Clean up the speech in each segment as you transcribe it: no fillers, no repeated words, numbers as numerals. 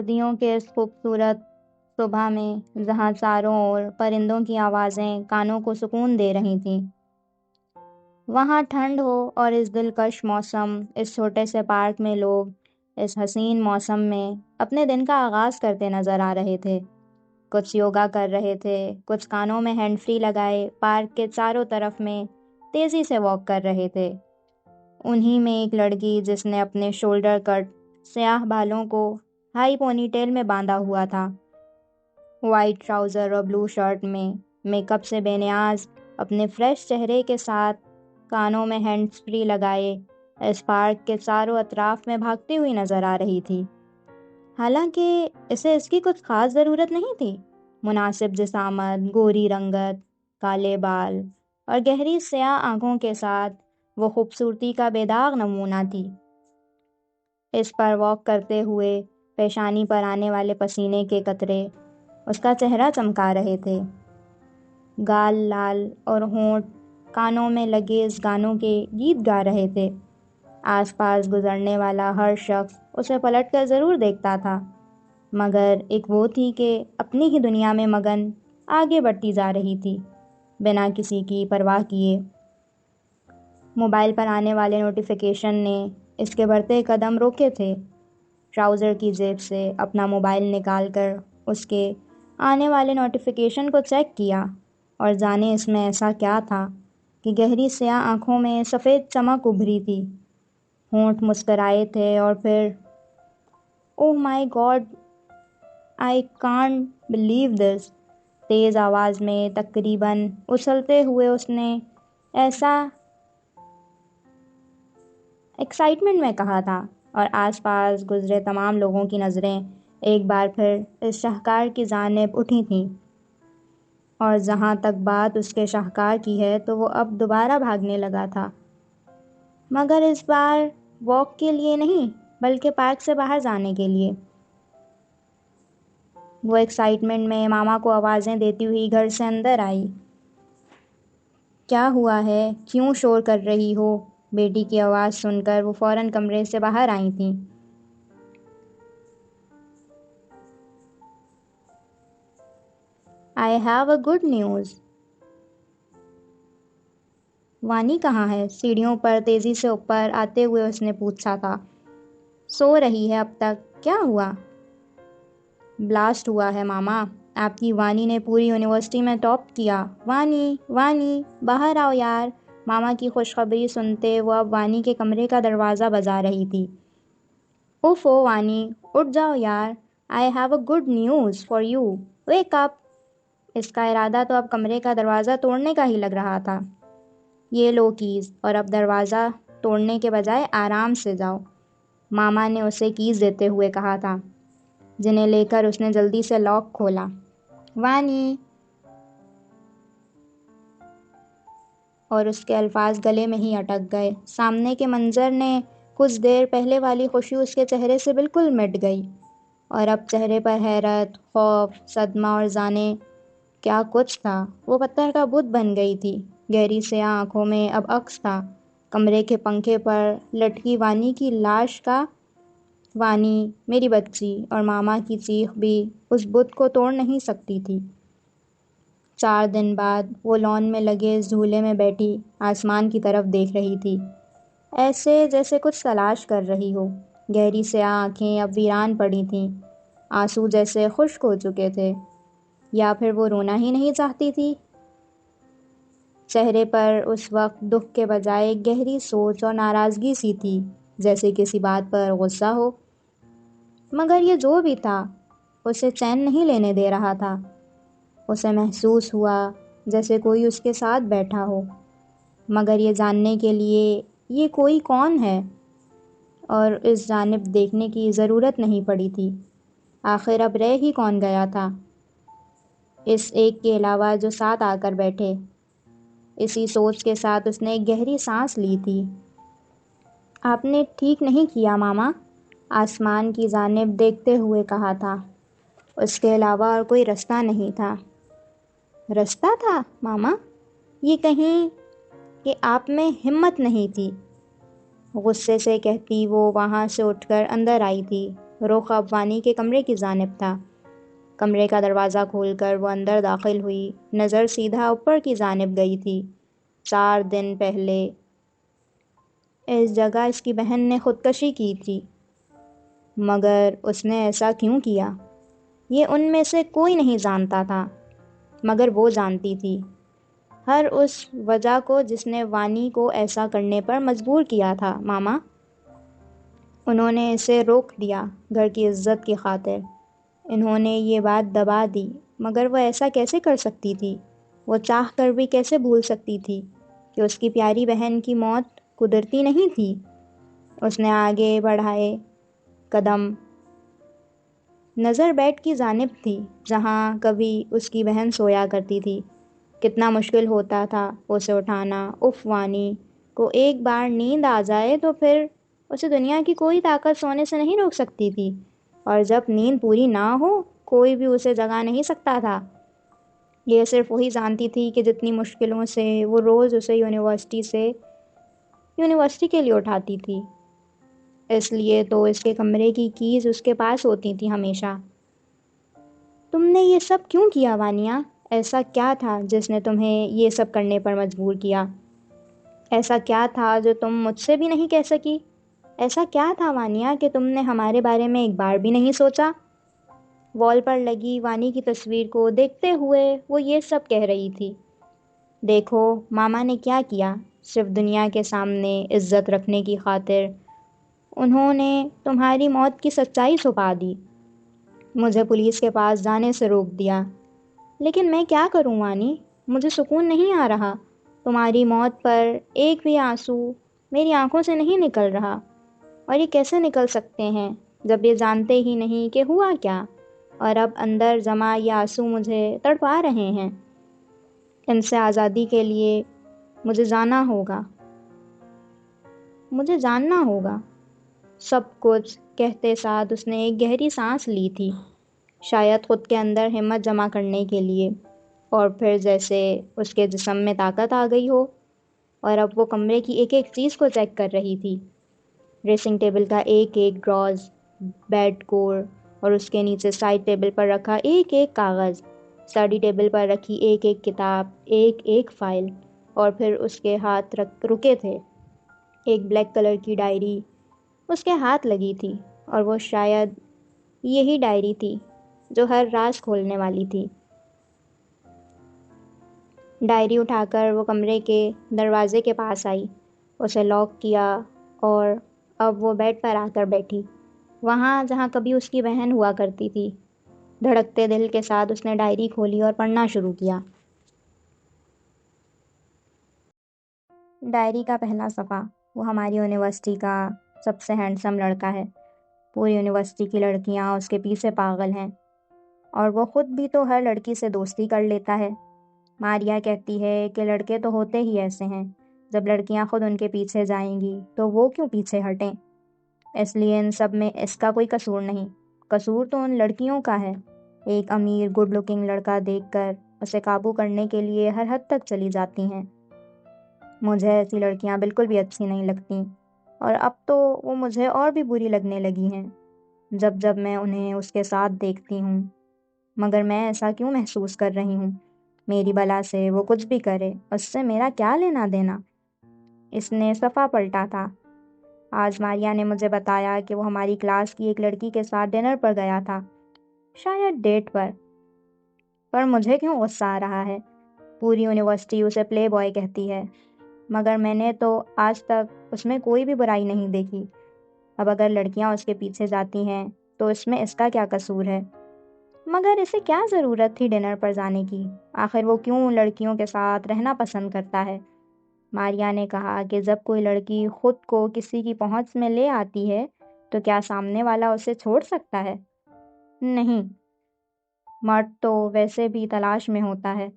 سردیوں کے اس خوبصورت صبح میں جہاں چاروں اور پرندوں کی آوازیں کانوں کو سکون دے رہی تھیں، وہاں ٹھنڈ ہو اور اس دلکش موسم، اس چھوٹے سے پارک میں لوگ اس حسین موسم میں اپنے دن کا آغاز کرتے نظر آ رہے تھے۔ کچھ یوگا کر رہے تھے، کچھ کانوں میں ہینڈ فری لگائے پارک کے چاروں طرف میں تیزی سے واک کر رہے تھے۔ انہی میں ایک لڑکی جس نے اپنے شولڈر کٹ سیاہ بالوں کو ہائی پونی ٹیل میں باندھا ہوا تھا، وائٹ ٹراؤزر اور بلو شرٹ میں میک اپ سے بے نیاز، اپنے فریش چہرے کے ساتھ کانوں میں ہینڈ فری لگائے اس پارک کے چاروں اطراف میں بھاگتی ہوئی نظر آ رہی تھی۔ حالانکہ اسے اس کی کچھ خاص ضرورت نہیں تھی۔ مناسب جسامت، گوری رنگت، کالے بال اور گہری سیاہ آنکھوں کے ساتھ وہ خوبصورتی کا بے داغ نمونہ تھی۔ اس پر واک کرتے ہوئے پیشانی پر آنے والے پسینے کے قطرے اس کا چہرہ چمکا رہے تھے۔ گال لال اور ہونٹ کانوں میں لگے اس گانوں کے گیت گا رہے تھے۔ آس پاس گزرنے والا ہر شخص اسے پلٹ کر ضرور دیکھتا تھا، مگر ایک وہ تھی کہ اپنی ہی دنیا میں مگن آگے بڑھتی جا رہی تھی، بنا کسی کی پرواہ کیے۔ موبائل پر آنے والے نوٹیفیکیشن نے اس کے بڑھتے قدم روکے تھے۔ ٹراؤزر کی جیب سے اپنا موبائل نکال کر اس کے آنے والے نوٹیفیکیشن کو چیک کیا، اور جانے اس میں ایسا کیا تھا کہ گہری سیاہ آنکھوں میں سفید چمک ابھری تھی، ہونٹ مسکرائے تھے، اور پھر oh my God, I can't believe this, تیز آواز میں تقریباً اچھلتے ہوئے اس نے ایسا ایکسائٹمنٹ میں کہا تھا، اور آس پاس گزرے تمام لوگوں کی نظریں ایک بار پھر اس شاہکار کی جانب اٹھی تھیں، اور جہاں تک بات اس کے شاہکار کی ہے تو وہ اب دوبارہ بھاگنے لگا تھا، مگر اس بار واک کے لیے نہیں بلکہ پارک سے باہر جانے کے لیے۔ وہ ایکسائٹمنٹ میں ماما کو آوازیں دیتی ہوئی گھر سے اندر آئی۔ کیا ہوا ہے؟ کیوں شور کر رہی ہو؟ بیٹی کی آواز سن کر وہ فوراً کمرے سے باہر آئی تھیں۔ I have a good news۔ وانی کہاں ہے؟ سیڑھیوں پر تیزی سے اوپر آتے ہوئے اس نے پوچھا تھا۔ سو رہی ہے اب تک۔ کیا ہوا؟ بلاسٹ ہوا ہے ماما، آپ کی وانی نے پوری یونیورسٹی میں ٹاپ کیا۔ وانی، وانی، باہر آؤ یار۔ ماما کی خوشخبری سنتے وہ اب وانی کے کمرے کا دروازہ بجا رہی تھی۔ اوف او وانی، اٹھ جاؤ یار، I have a good news for you، wake up۔ اس کا ارادہ تو اب کمرے کا دروازہ توڑنے کا ہی لگ رہا تھا۔ یہ لو کیز، اور اب دروازہ توڑنے کے بجائے آرام سے جاؤ، ماما نے اسے کیز دیتے ہوئے کہا تھا، جنہیں لے کر اس نے جلدی سے لاک کھولا۔ وانی، اور اس کے الفاظ گلے میں ہی اٹک گئے۔ سامنے کے منظر نے کچھ دیر پہلے والی خوشی اس کے چہرے سے بالکل مٹ گئی، اور اب چہرے پر حیرت، خوف، صدمہ اور جانے کیا کچھ تھا۔ وہ پتھر کا بت بن گئی تھی۔ گہری سیاہ آنکھوں میں اب عکس تھا، کمرے کے پنکھے پر لٹکی وانی کی لاش کا۔ وانی، میری بچی، اور ماما کی چیخ بھی اس بت کو توڑ نہیں سکتی تھی۔ 4 دن بعد وہ لان میں لگے اس جھولے میں بیٹھی آسمان کی طرف دیکھ رہی تھی، ایسے جیسے کچھ تلاش کر رہی ہو۔ گہری سیاہ آنکھیں اب ویران پڑی تھیں، آنسو جیسے خشک ہو چکے تھے، یا پھر وہ رونا ہی نہیں چاہتی تھی۔ چہرے پر اس وقت دکھ کے بجائے ایک گہری سوچ اور ناراضگی سی تھی، جیسے کسی بات پر غصہ ہو، مگر یہ جو بھی تھا اسے چین نہیں لینے دے رہا تھا۔ اسے محسوس ہوا جیسے کوئی اس کے ساتھ بیٹھا ہو، مگر یہ جاننے کے لیے یہ کوئی کون ہے، اور اس جانب دیکھنے کی ضرورت نہیں پڑی تھی۔ آخر اب رہ ہی کون گیا تھا اس ایک کے علاوہ جو ساتھ آ کر بیٹھے؟ اسی سوچ کے ساتھ اس نے ایک گہری سانس لی تھی۔ آپ نے ٹھیک نہیں کیا ماما، آسمان کی جانب دیکھتے ہوئے کہا تھا۔ اس کے علاوہ اور کوئی رستہ نہیں تھا۔ رستہ تھا ماما؟ یہ کہیں کہ آپ میں ہمت نہیں تھی؟ غصے سے کہتی وہ وہاں سے اٹھ کر اندر آئی تھی۔ رخ اب وانی کے کمرے کی جانب تھا۔ کمرے کا دروازہ کھول کر وہ اندر داخل ہوئی، نظر سیدھا اوپر کی جانب گئی تھی۔ 4 دن پہلے اس جگہ اس کی بہن نے خودکشی کی تھی، مگر اس نے ایسا کیوں کیا یہ ان میں سے کوئی نہیں جانتا تھا، مگر وہ جانتی تھی، ہر اس وجہ کو جس نے وانی کو ایسا کرنے پر مجبور کیا تھا۔ ماما، انہوں نے اسے روک دیا گھر کی عزت کی خاطر۔ انہوں نے یہ بات دبا دی، مگر وہ ایسا کیسے کر سکتی تھی؟ وہ چاہ کر بھی کیسے بھول سکتی تھی کہ اس کی پیاری بہن کی موت قدرتی نہیں تھی؟ اس نے آگے بڑھائے قدم، نظر بیڈ کی جانب تھی جہاں کبھی اس کی بہن سویا کرتی تھی۔ کتنا مشکل ہوتا تھا اسے اٹھانا۔ اف، وانی کو ایک بار نیند آ جائے تو پھر اسے دنیا کی کوئی طاقت سونے سے نہیں روک سکتی تھی، اور جب نیند پوری نہ ہو کوئی بھی اسے جگا نہیں سکتا تھا۔ یہ صرف وہی جانتی تھی کہ جتنی مشکلوں سے وہ روز اسے یونیورسٹی کے لیے اٹھاتی تھی، اس لیے تو اس کے کمرے کی کیز اس کے پاس ہوتی تھی ہمیشہ۔ تم نے یہ سب کیوں کیا وانیہ؟ ایسا کیا تھا جس نے تمہیں یہ سب کرنے پر مجبور کیا؟ ایسا کیا تھا جو تم مجھ سے بھی نہیں کہہ سکی؟ ایسا کیا تھا وانیہ کہ تم نے ہمارے بارے میں ایک بار بھی نہیں سوچا؟ وال پر لگی وانی کی تصویر کو دیکھتے ہوئے وہ یہ سب کہہ رہی تھی۔ دیکھو ماما نے کیا کیا، صرف دنیا کے سامنے عزت رکھنے کی خاطر انہوں نے تمہاری موت کی سچائی چھپا دی، مجھے پولیس کے پاس جانے سے روک دیا۔ لیکن میں کیا کروں وانی، مجھے سکون نہیں آ رہا۔ تمہاری موت پر ایک بھی آنسو میری آنکھوں سے نہیں نکل رہا، اور یہ کیسے نکل سکتے ہیں جب یہ جانتے ہی نہیں کہ ہوا کیا، اور اب اندر جمع یہ آنسو مجھے تڑپا رہے ہیں۔ ان سے آزادی کے لیے مجھے جانا ہوگا، مجھے جاننا ہوگا۔ سب کچھ کہتے ساتھ اس نے ایک گہری سانس لی تھی، شاید خود کے اندر ہمت جمع کرنے کے لیے، اور پھر جیسے اس کے جسم میں طاقت آ گئی ہو، اور اب وہ کمرے کی ایک ایک چیز کو چیک کر رہی تھی۔ ڈریسنگ ٹیبل کا ایک ایک ڈراز، بیڈ کور، اور اس کے نیچے سائڈ ٹیبل پر رکھا ایک ایک کاغذ، اسٹڈی ٹیبل پر رکھی ایک ایک کتاب، ایک ایک فائل، اور پھر اس کے ہاتھ رکے تھے۔ ایک بلیک کلر کی ڈائری اس کے ہاتھ لگی تھی، اور وہ شاید یہی ڈائری تھی جو ہر راز کھولنے والی تھی۔ ڈائری اٹھا کر وہ کمرے کے دروازے کے پاس آئی، اسے لاک کیا، اور اب وہ بیڈ پر آ کر بیٹھی، وہاں جہاں کبھی اس کی بہن ہوا کرتی تھی۔ دھڑکتے دل کے ساتھ اس نے ڈائری کھولی اور پڑھنا شروع کیا۔ ڈائری کا پہلا صفحہ۔ وہ ہماری یونیورسٹی کا سب سے ہینڈسم لڑکا ہے، پوری یونیورسٹی کی لڑکیاں اس کے پیچھے پاگل ہیں، اور وہ خود بھی تو ہر لڑکی سے دوستی کر لیتا ہے۔ ماریا کہتی ہے کہ لڑکے تو ہوتے ہی ایسے ہیں، جب لڑکیاں خود ان کے پیچھے جائیں گی تو وہ کیوں پیچھے ہٹیں؟ اس لیے ان سب میں اس کا کوئی قصور نہیں، قصور تو ان لڑکیوں کا ہے۔ ایک امیر گڈ لکنگ لڑکا دیکھ کر اسے قابو کرنے کے لیے ہر حد تک چلی جاتی ہیں۔ مجھے ایسی لڑکیاں بالکل بھی اچھی نہیں لگتیں، اور اب تو وہ مجھے اور بھی بری لگنے لگی ہیں جب جب میں انہیں اس کے ساتھ دیکھتی ہوں۔ مگر میں ایسا کیوں محسوس کر رہی ہوں؟ میری بلا سے وہ کچھ بھی کرے، اس سے میرا کیا لینا دینا؟ اس نے صفحہ پلٹا تھا۔ آج ماریا نے مجھے بتایا کہ وہ ہماری کلاس کی ایک لڑکی کے ساتھ ڈنر پر گیا تھا، شاید ڈیٹ پر مجھے کیوں غصہ آ رہا ہے؟ پوری یونیورسٹی اسے پلے بوائے کہتی ہے، مگر میں نے تو آج تک اس میں کوئی بھی برائی نہیں دیکھی۔ اب اگر لڑکیاں اس کے پیچھے جاتی ہیں تو اس میں اس کا کیا قصور ہے؟ مگر اسے کیا ضرورت تھی ڈنر پر جانے کی؟ آخر وہ کیوں لڑکیوں کے ساتھ رہنا پسند کرتا ہے؟ ماریا نے کہا کہ جب کوئی لڑکی خود کو کسی کی پہنچ میں لے آتی ہے تو کیا سامنے والا اسے چھوڑ سکتا ہے؟ نہیں، مرد تو ویسے بھی تلاش میں ہوتا ہے،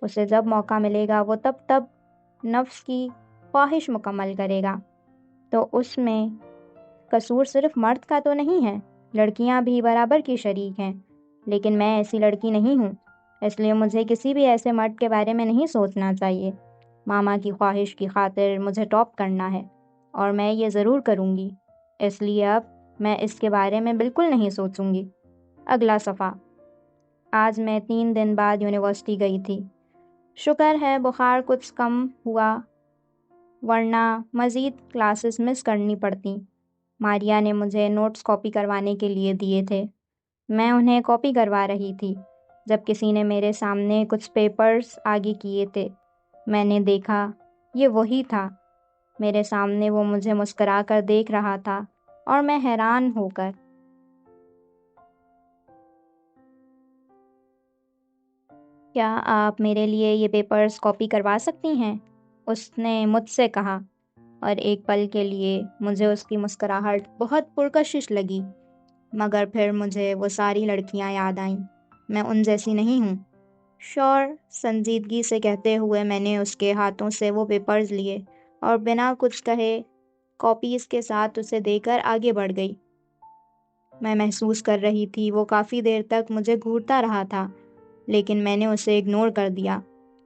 اسے جب موقع ملے گا وہ تب نفس کی خواہش مکمل کرے گا۔ تو اس میں قصور صرف مرد کا تو نہیں ہے، لڑکیاں بھی برابر کی شریک ہیں، لیکن میں ایسی لڑکی نہیں ہوں، اس لیے مجھے کسی بھی ایسے مرد کے بارے میں نہیں سوچنا چاہیے۔ ماما کی خواہش کی خاطر مجھے ٹاپ کرنا ہے، اور میں یہ ضرور کروں گی، اس لیے اب میں اس کے بارے میں بالکل نہیں سوچوں گی۔ اگلا صفحہ۔ آج میں 3 دن بعد یونیورسٹی گئی تھی۔ شکر ہے بخار کچھ کم ہوا، ورنہ مزید کلاسز مس کرنی پڑتی۔ ماریا نے مجھے نوٹس کاپی کروانے کے لیے دیے تھے۔ میں انہیں کاپی کروا رہی تھی جب کسی نے میرے سامنے کچھ پیپرز آگے کیے تھے۔ میں نے دیکھا، یہ وہی تھا۔ میرے سامنے وہ مجھے مسکرا کر دیکھ رہا تھا اور میں حیران ہو کر کیا آپ میرے لیے یہ پیپرز کاپی کروا سکتی ہیں؟ اس نے مجھ سے کہا، اور ایک پل کے لیے مجھے اس کی مسکراہٹ بہت پرکشش لگی، مگر پھر مجھے وہ ساری لڑکیاں یاد آئیں۔ میں ان جیسی نہیں ہوں۔ شور سنجیدگی سے کہتے ہوئے میں نے اس کے ہاتھوں سے وہ پیپرز لیے اور بنا کچھ کہے کاپیز کے ساتھ اسے دے کر آگے بڑھ گئی۔ میں محسوس کر رہی تھی وہ کافی دیر تک مجھے گھورتا رہا تھا، لیکن میں نے اسے اگنور کر دیا۔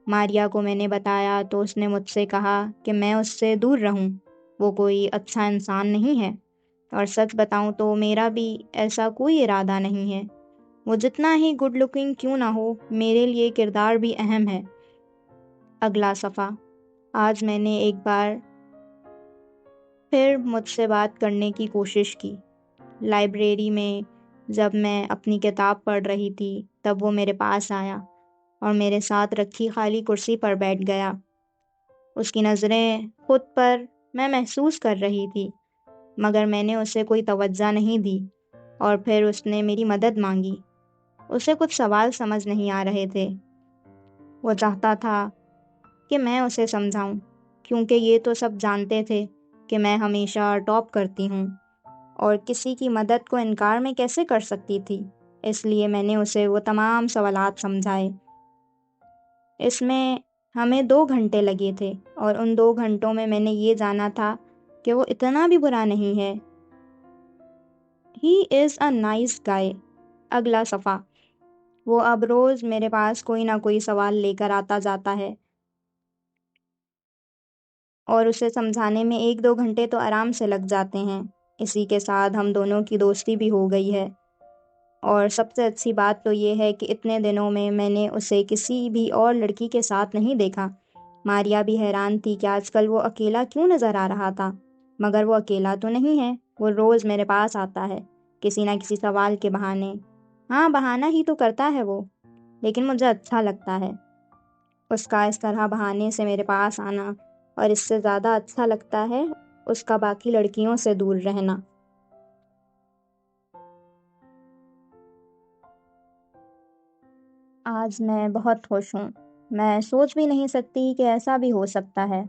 ماریا کو میں نے بتایا تو اس نے مجھ سے کہا کہ میں اس سے دور رہوں، وہ کوئی اچھا انسان نہیں ہے، اور سچ بتاؤں تو میرا بھی ایسا کوئی ارادہ نہیں ہے۔ وہ جتنا ہی گڈ لکنگ کیوں نہ ہو، میرے لیے کردار بھی اہم ہے۔ اگلا صفحہ۔ آج میں نے ایک بار پھر مجھ سے بات کرنے کی کوشش کی۔ لائبریری میں جب میں اپنی کتاب پڑھ رہی تھی تب وہ میرے پاس آیا اور میرے ساتھ رکھی خالی کرسی پر بیٹھ گیا۔ اس کی نظریں خود پر میں محسوس کر رہی تھی، مگر میں نے اسے کوئی توجہ نہیں دی، اور پھر اس نے میری مدد مانگی۔ اسے کچھ سوال سمجھ نہیں آ رہے تھے۔ وہ چاہتا تھا کہ میں اسے سمجھاؤں، کیونکہ یہ تو سب جانتے تھے کہ میں ہمیشہ ٹاپ کرتی ہوں اور کسی کی مدد کو انکار میں کیسے کر سکتی تھی۔ اس لیے میں نے اسے وہ تمام سوالات سمجھائے۔ اس میں ہمیں 2 گھنٹے لگے تھے، اور ان 2 گھنٹوں میں میں نے یہ جانا تھا کہ وہ اتنا بھی برا نہیں ہے۔ He is a nice guy۔ اگلا صفحہ۔ وہ اب روز میرے پاس کوئی نہ کوئی سوال لے کر آتا جاتا ہے، اور اسے سمجھانے میں 1-2 گھنٹے تو آرام سے لگ جاتے ہیں۔ اسی کے ساتھ ہم دونوں کی دوستی بھی ہو گئی ہے، اور سب سے اچھی بات تو یہ ہے کہ اتنے دنوں میں میں نے اسے کسی بھی اور لڑکی کے ساتھ نہیں دیکھا۔ ماریا بھی حیران تھی کہ آج کل وہ اکیلا کیوں نظر آ رہا تھا، مگر وہ اکیلا تو نہیں ہے۔ وہ روز میرے پاس آتا ہے، کسی نہ کسی سوال کے بہانے۔ ہاں، بہانہ ہی تو کرتا ہے وہ، لیکن مجھے اچھا لگتا ہے اس کا اس طرح بہانے سے میرے پاس آنا، اور اس سے زیادہ اچھا لگتا ہے اس کا باقی لڑکیوں سے دور رہنا۔ آج میں بہت خوش ہوں۔ میں سوچ بھی نہیں سکتی کہ ایسا بھی ہو سکتا ہے۔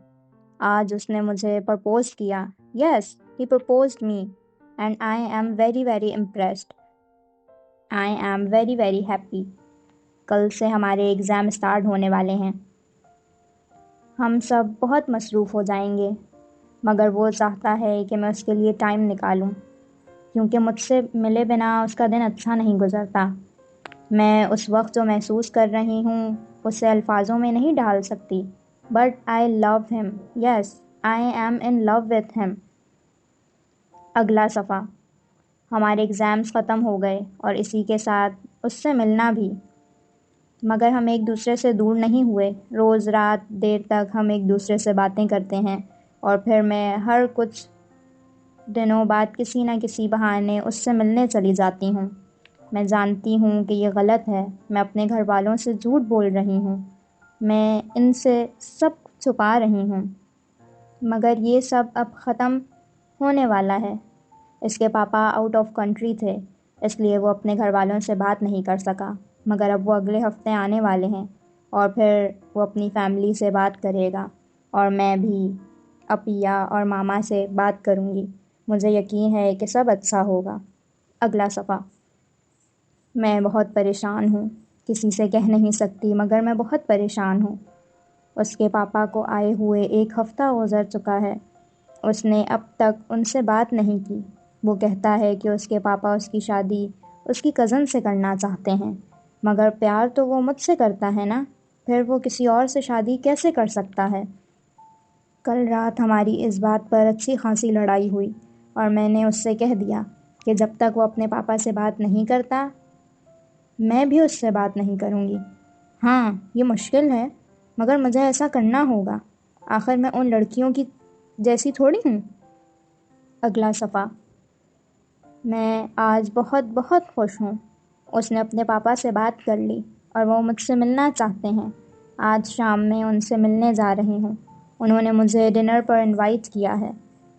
آج اس نے مجھے پرپوز کیا۔ Yes, he proposed me, and I am very very impressed. I am very very happy. کل سے ہمارے ایگزام اسٹارٹ ہونے والے ہیں۔ ہم سب بہت مصروف ہو جائیں گے، مگر وہ چاہتا ہے کہ میں اس کے لیے ٹائم نکالوں، کیونکہ مجھ سے ملے بنا اس کا دن اچھا نہیں گزرتا۔ میں اس وقت جو محسوس کر رہی ہوں اسے الفاظوں میں نہیں ڈال سکتی، بٹ آئی لو ہم۔ یس، I am in love with him. اگلا صفحہ۔ ہمارے ایگزامز ختم ہو گئے اور اسی کے ساتھ اس سے ملنا بھی، مگر ہم ایک دوسرے سے دور نہیں ہوئے۔ روز رات دیر تک ہم ایک دوسرے سے باتیں کرتے ہیں، اور پھر میں ہر کچھ دنوں بعد کسی نہ کسی بہانے اس سے ملنے چلی جاتی ہوں۔ میں جانتی ہوں کہ یہ غلط ہے، میں اپنے گھر والوں سے جھوٹ بول رہی ہوں، میں ان سے سب چھپا رہی ہوں، مگر یہ سب اب ختم ہونے والا ہے۔ اس کے پاپا آؤٹ آف کنٹری تھے، اس لیے وہ اپنے گھر والوں سے بات نہیں کر سکا، مگر اب وہ اگلے ہفتے آنے والے ہیں، اور پھر وہ اپنی فیملی سے بات کرے گا، اور میں بھی اپیا اور ماما سے بات کروں گی۔ مجھے یقین ہے کہ سب اچھا ہوگا۔ اگلا صفحہ۔ میں بہت پریشان ہوں، کسی سے کہہ نہیں سکتی، مگر میں بہت پریشان ہوں۔ اس کے پاپا کو آئے ہوئے 1 ہفتہ گزر چکا ہے، اس نے اب تک ان سے بات نہیں کی۔ وہ کہتا ہے کہ اس کے پاپا اس کی شادی اس کی کزن سے کرنا چاہتے ہیں، مگر پیار تو وہ مجھ سے کرتا ہے نا، پھر وہ کسی اور سے شادی کیسے کر سکتا ہے؟ کل رات ہماری اس بات پر اچھی خاصی لڑائی ہوئی، اور میں نے اس سے کہہ دیا کہ جب تک وہ اپنے پاپا سے بات نہیں کرتا میں بھی اس سے بات نہیں کروں گی۔ ہاں یہ مشکل ہے، مگر مجھے ایسا کرنا ہوگا، آخر میں ان لڑکیوں کی جیسی تھوڑی ہوں۔ اگلا صفحہ۔ میں آج بہت بہت خوش ہوں، اس نے اپنے پاپا سے بات کر لی اور وہ مجھ سے ملنا چاہتے ہیں۔ آج شام میں ان سے ملنے جا رہی ہوں، انہوں نے مجھے ڈنر پر انوائٹ کیا ہے۔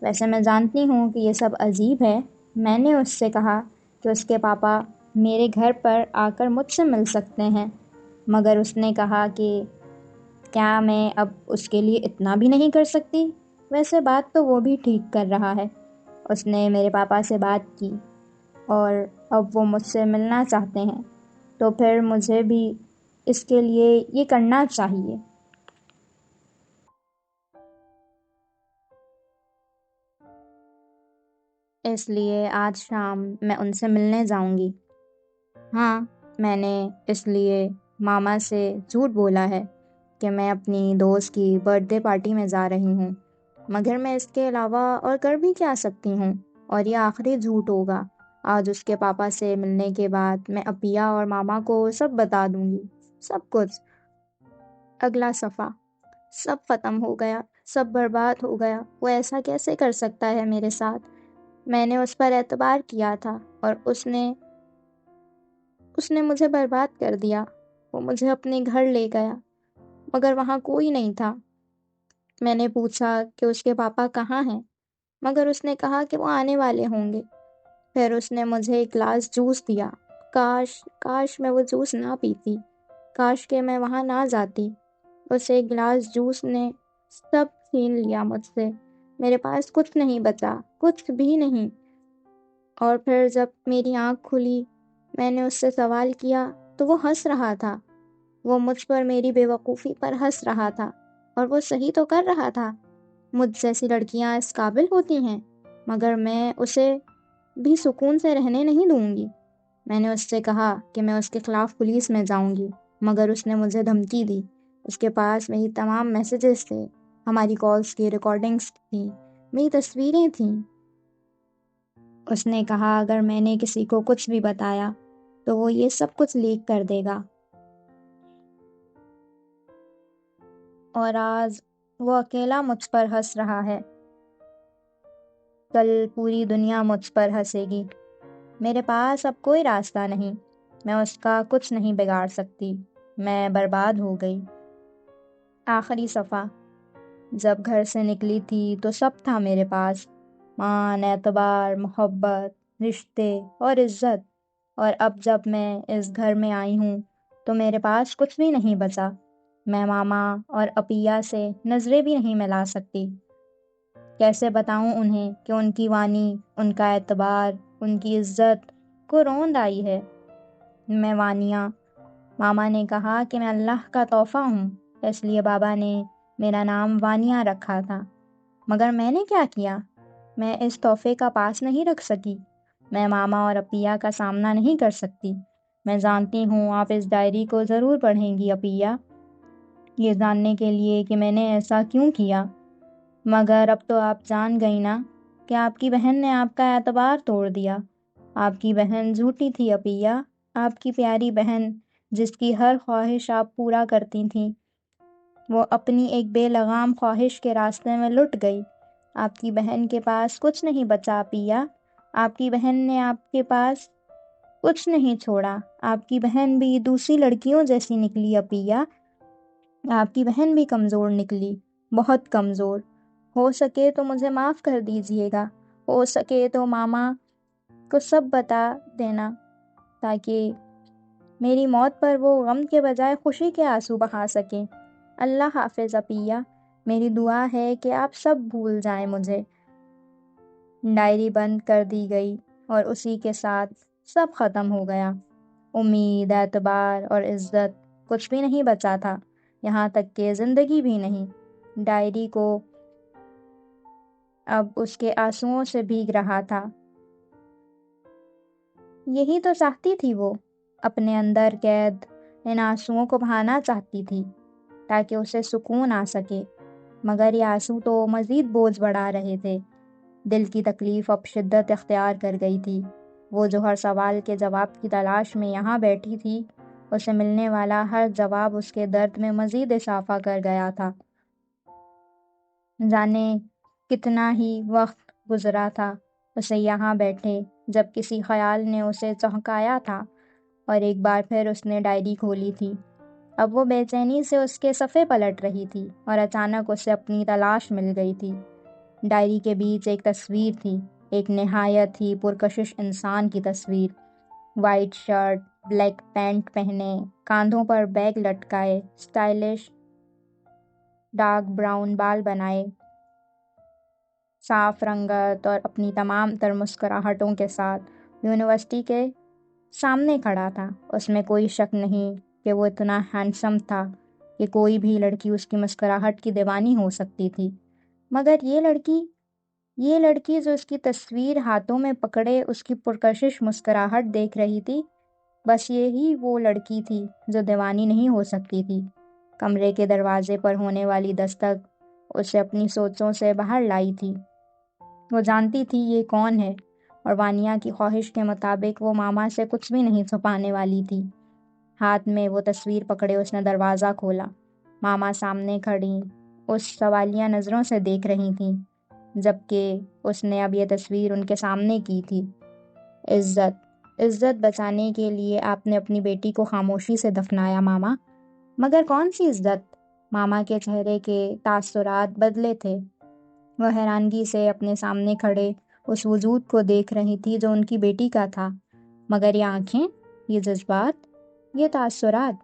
ویسے میں جانتی ہوں کہ یہ سب عجیب ہے، میں نے اس سے کہا کہ اس کے پاپا میرے گھر پر آ کر مجھ سے مل سکتے ہیں، مگر اس نے کہا کہ کیا میں اب اس کے لیے اتنا بھی نہیں کر سکتی؟ ویسے بات تو وہ بھی ٹھیک کر رہا ہے، اس نے میرے پاپا سے بات کی اور اب وہ مجھ سے ملنا چاہتے ہیں، تو پھر مجھے بھی اس کے لیے یہ کرنا چاہیے۔ اس لیے آج شام میں ان سے ملنے جاؤں گی۔ ہاں، میں نے اس لیے ماما سے جھوٹ بولا ہے کہ میں اپنی دوست کی برتھ ڈے پارٹی میں جا رہی ہوں، مگر میں اس کے علاوہ اور کر بھی کیا سکتی ہوں، اور یہ آخری جھوٹ ہوگا۔ آج اس کے پاپا سے ملنے کے بعد میں اپیا اور ماما کو سب بتا دوں گی، سب کچھ۔ اگلا صفحہ۔ سب ختم ہو گیا، سب برباد ہو گیا، وہ ایسا کیسے کر سکتا ہے میرے ساتھ؟ میں نے اس پر اعتبار کیا تھا اور اس نے مجھے برباد کر دیا۔ وہ مجھے اپنے گھر لے گیا، مگر وہاں کوئی نہیں تھا۔ میں نے پوچھا کہ اس کے پاپا کہاں ہیں، مگر اس نے کہا کہ وہ آنے والے ہوں گے۔ پھر اس نے مجھے ایک گلاس جوس دیا۔ کاش میں وہ جوس نہ پیتی، کاش کہ میں وہاں نہ جاتی۔ اس ایک گلاس جوس نے سب چھین لیا مجھ سے، میرے پاس کچھ نہیں بچا، کچھ بھی نہیں۔ اور پھر جب میری آنکھ کھلی، میں نے اس سے سوال کیا تو وہ ہنس رہا تھا۔ وہ مجھ پر میری بے وقوفی پر ہنس رہا تھا، اور وہ صحیح تو کر رہا تھا۔ مجھ جیسی لڑکیاں اس قابل ہوتی ہیں، مگر میں اسے بھی سکون سے رہنے نہیں دوں گی۔ میں نے اس سے کہا کہ میں اس کے خلاف پولیس میں جاؤں گی، مگر اس نے مجھے دھمکی دی۔ اس کے پاس میری تمام میسیجز تھے، ہماری کالز کی ریکارڈنگز تھیں، میری تصویریں تھیں۔ اس نے کہا اگر میں نے کسی کو کچھ بھی بتایا تو وہ یہ سب کچھ لیک کر دے گا، اور آج وہ اکیلا مجھ پر ہنس رہا ہے، کل پوری دنیا مجھ پر ہنسے گی۔ میرے پاس اب کوئی راستہ نہیں، میں اس کا کچھ نہیں بگاڑ سکتی، میں برباد ہو گئی۔ آخری صفحہ۔ جب گھر سے نکلی تھی تو سب تھا میرے پاس، مان، اعتبار، محبت، رشتے اور عزت، اور اب جب میں اس گھر میں آئی ہوں تو میرے پاس کچھ بھی نہیں بچا۔ میں ماما اور اپیا سے نظریں بھی نہیں ملا سکتی۔ کیسے بتاؤں انہیں کہ ان کی وانی، ان کا اعتبار، ان کی عزت کو روند آئی ہے۔ میں وانیہ۔ ماما نے کہا کہ میں اللہ کا تحفہ ہوں، اس لیے بابا نے میرا نام وانیہ رکھا تھا، مگر میں نے کیا کیا؟ میں اس تحفے کا پاس نہیں رکھ سکی، میں ماما اور اپیا کا سامنا نہیں کر سکتی۔ میں جانتی ہوں آپ اس ڈائری کو ضرور پڑھیں گی اپیا، یہ جاننے کے لیے کہ میں نے ایسا کیوں کیا، مگر اب تو آپ جان گئی نا کہ آپ کی بہن نے آپ کا اعتبار توڑ دیا۔ آپ کی بہن جھوٹی تھی اپیا، آپ کی پیاری بہن جس کی ہر خواہش آپ پورا کرتی تھیں، وہ اپنی ایک بے لگام خواہش کے راستے میں لٹ گئی۔ آپ کی بہن کے پاس کچھ نہیں بچا اپیا، آپ کی بہن نے آپ کے پاس کچھ نہیں چھوڑا۔ آپ کی بہن بھی دوسری لڑکیوں جیسی نکلی اپیا، آپ کی بہن بھی کمزور نکلی، بہت کمزور۔ ہو سکے تو مجھے معاف کر دیجیے گا، ہو سکے تو ماما کو سب بتا دینا، تاکہ میری موت پر وہ غم کے بجائے خوشی کے آنسو بہا سکیں۔ اللہ حافظ اپیا، میری دعا ہے کہ آپ سب بھول جائیں مجھے۔ ڈائری بند کر دی گئی اور اسی کے ساتھ سب ختم ہو گیا۔ امید، اعتبار اور عزت کچھ بھی نہیں بچا تھا، یہاں تک کہ زندگی بھی نہیں۔ ڈائری کو اب اس کے آنسوؤں سے بھیگ رہا تھا۔ یہی تو چاہتی تھی وہ، اپنے اندر قید ان آنسوؤں کو بہانا چاہتی تھی تاکہ اسے سکون آ سکے، مگر یہ آنسو تو مزید بوجھ بڑھا رہے تھے۔ دل کی تکلیف اب شدت اختیار کر گئی تھی۔ وہ جو ہر سوال کے جواب کی تلاش میں یہاں بیٹھی تھی، اسے ملنے والا ہر جواب اس کے درد میں مزید اضافہ کر گیا تھا۔ جانے کتنا ہی وقت گزرا تھا اسے یہاں بیٹھے، جب کسی خیال نے اسے چونکایا تھا، اور ایک بار پھر اس نے ڈائری کھولی تھی۔ اب وہ بے چینی سے اس کے صفحے پلٹ رہی تھی، اور اچانک اسے اپنی تلاش مل گئی تھی۔ ڈائری کے بیچ ایک تصویر تھی، ایک نہایت ہی پرکشش انسان کی تصویر، وائٹ شرٹ، بلیک پینٹ پہنے، کاندھوں پر بیگ لٹکائے، اسٹائلش ڈارک براؤن بال بنائے، صاف رنگت اور اپنی تمام تر مسکراہٹوں کے ساتھ یونیورسٹی کے سامنے کھڑا تھا۔ اس میں کوئی شک نہیں کہ وہ اتنا ہینڈسم تھا کہ کوئی بھی لڑکی اس کی مسکراہٹ کی دیوانی ہو سکتی تھی، مگر یہ لڑکی جو اس کی تصویر ہاتھوں میں پکڑے اس کی پرکشش مسکراہٹ دیکھ رہی تھی، بس یہی وہ لڑکی تھی جو دیوانی نہیں ہو سکتی تھی۔ کمرے کے دروازے پر ہونے والی دستک اسے اپنی سوچوں سے باہر لائی تھی۔ وہ جانتی تھی یہ کون ہے، اور وانیا کی خواہش کے مطابق وہ ماما سے کچھ بھی نہیں چھپانے والی تھی۔ ہاتھ میں وہ تصویر پکڑے اس نے دروازہ کھولا۔ ماما سامنے کھڑی اس سوالیہ نظروں سے دیکھ رہی تھیں، جبکہ اس نے اب یہ تصویر ان کے سامنے کی تھی۔ عزت بچانے کے لیے آپ نے اپنی بیٹی کو خاموشی سے دفنایا ماما، مگر کون سی عزت؟ ماما کے چہرے کے تاثرات بدلے تھے۔ وہ حیرانگی سے اپنے سامنے کھڑے اس وجود کو دیکھ رہی تھی جو ان کی بیٹی کا تھا، مگر یہ آنکھیں، یہ جذبات، یہ تاثرات،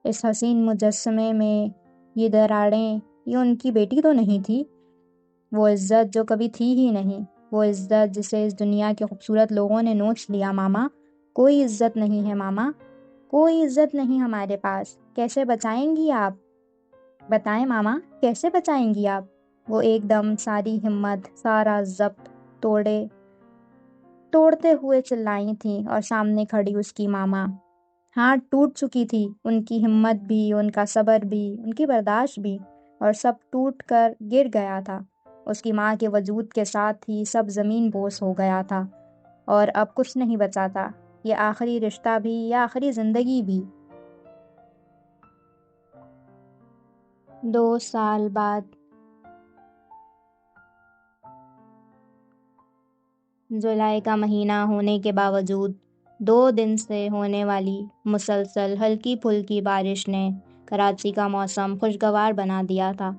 اس حسین مجسمے میں یہ دراڑیں، یہ ان کی بیٹی تو نہیں تھی۔ وہ عزت جو کبھی تھی ہی نہیں، وہ عزت جسے اس دنیا کے خوبصورت لوگوں نے نوچ لیا۔ ماما، کوئی عزت نہیں ہے ماما، کوئی عزت نہیں ہمارے پاس۔ کیسے بچائیں گی آپ؟ بتائیں ماما، کیسے بچائیں گی آپ؟ وہ ایک دم ساری ہمت، سارا ضبط توڑتے ہوئے چلائی تھیں، اور سامنے کھڑی اس کی ماما۔ ہاتھ ٹوٹ چکی تھی، ان کی ہمت بھی، ان کا صبر بھی، ان کی برداشت بھی، اور سب ٹوٹ کر گر گیا تھا۔ اس کی ماں کے وجود کے ساتھ ہی سب زمین بوس ہو گیا تھا، اور اب کچھ نہیں بچا تھا، یہ آخری رشتہ بھی، یہ آخری زندگی بھی۔ 2 سال بعد، جولائی کا مہینہ ہونے کے باوجود 2 دن سے ہونے والی مسلسل ہلکی پھلکی بارش نے کراچی کا موسم خوشگوار بنا دیا تھا،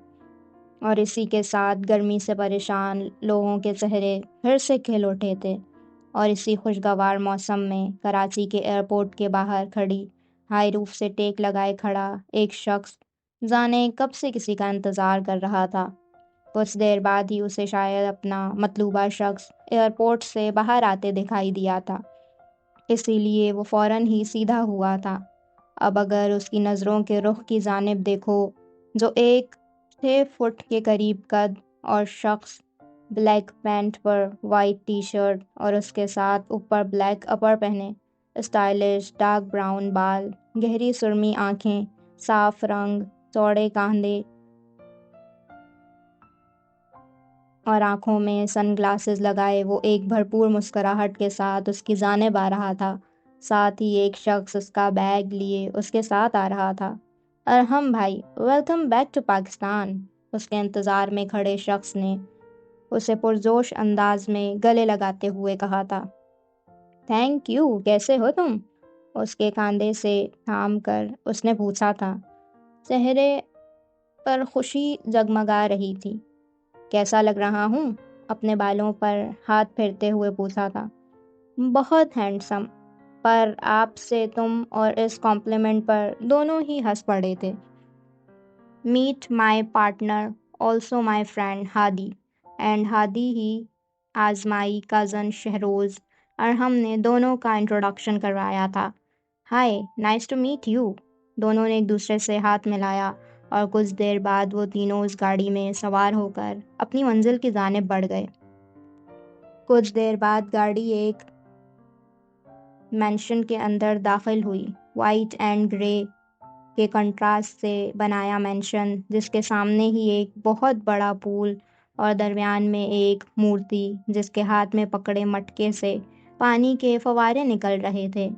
اور اسی کے ساتھ گرمی سے پریشان لوگوں کے چہرے پھر سے کھل اٹھے تھے۔ اور اسی خوشگوار موسم میں کراچی کے ایئرپورٹ کے باہر کھڑی ہائی روف سے ٹیک لگائے کھڑا ایک شخص جانے کب سے کسی کا انتظار کر رہا تھا۔ کچھ دیر بعد ہی اسے شاید اپنا مطلوبہ شخص ایئرپورٹ سے باہر آتے دکھائی دیا تھا، اسی لیے وہ فوراً ہی سیدھا ہوا تھا۔ اب اگر اس کی نظروں کے رخ کی جانب دیکھو، جو ایک 6 فٹ کے قریب قد اور شخص، بلیک پینٹ پر وائٹ ٹی شرٹ اور اس کے ساتھ اوپر بلیک اپر پہنے، اسٹائلش ڈارک براؤن بال، گہری سرمی آنکھیں، صاف رنگ، چوڑے کاندھے اور آنکھوں میں سن گلاسز لگائے، وہ ایک بھرپور مسکراہٹ کے ساتھ اس کی جانب آ رہا تھا۔ ساتھ ہی ایک شخص اس کا بیگ لیے اس کے ساتھ آ رہا تھا۔ ارحم بھائی، ویلکم بیک ٹو پاکستان، اس کے انتظار میں کھڑے شخص نے اسے پرجوش انداز میں گلے لگاتے ہوئے کہا تھا۔ تھینک یو، کیسے ہو تم؟ اس کے کاندھے سے تھام کر اس نے پوچھا تھا۔ چہرے پر خوشی جگمگا رہی تھی۔ کیسا لگ رہا ہوں؟ اپنے بالوں پر ہاتھ پھیرتے ہوئے پوچھا تھا۔ بہت ہینڈسم، پر آپ سے تم اور اس کمپلیمنٹ پر دونوں ہی ہنس پڑے تھے۔ Meet my partner, also my friend Hadi, and Hadi he is my cousin Shahroz. ارحم نے دونوں کا انٹروڈکشن کروایا تھا۔ ہائے، نائس ٹو میٹ یو۔ دونوں نے ایک دوسرے سے ہاتھ ملایا، اور کچھ دیر بعد وہ تینوں اس گاڑی میں سوار ہو کر اپنی منزل کی جانب بڑھ گئے۔ کچھ دیر بعد گاڑی ایک مینشن کے اندر داخل ہوئی، وائٹ اینڈ گرے کے کنٹراسٹ سے بنایا مینشن، جس کے سامنے ہی ایک بہت بڑا پول اور درمیان میں ایک مورتی، جس کے ہاتھ میں پکڑے مٹکے سے پانی کے فوارے نکل رہے تھے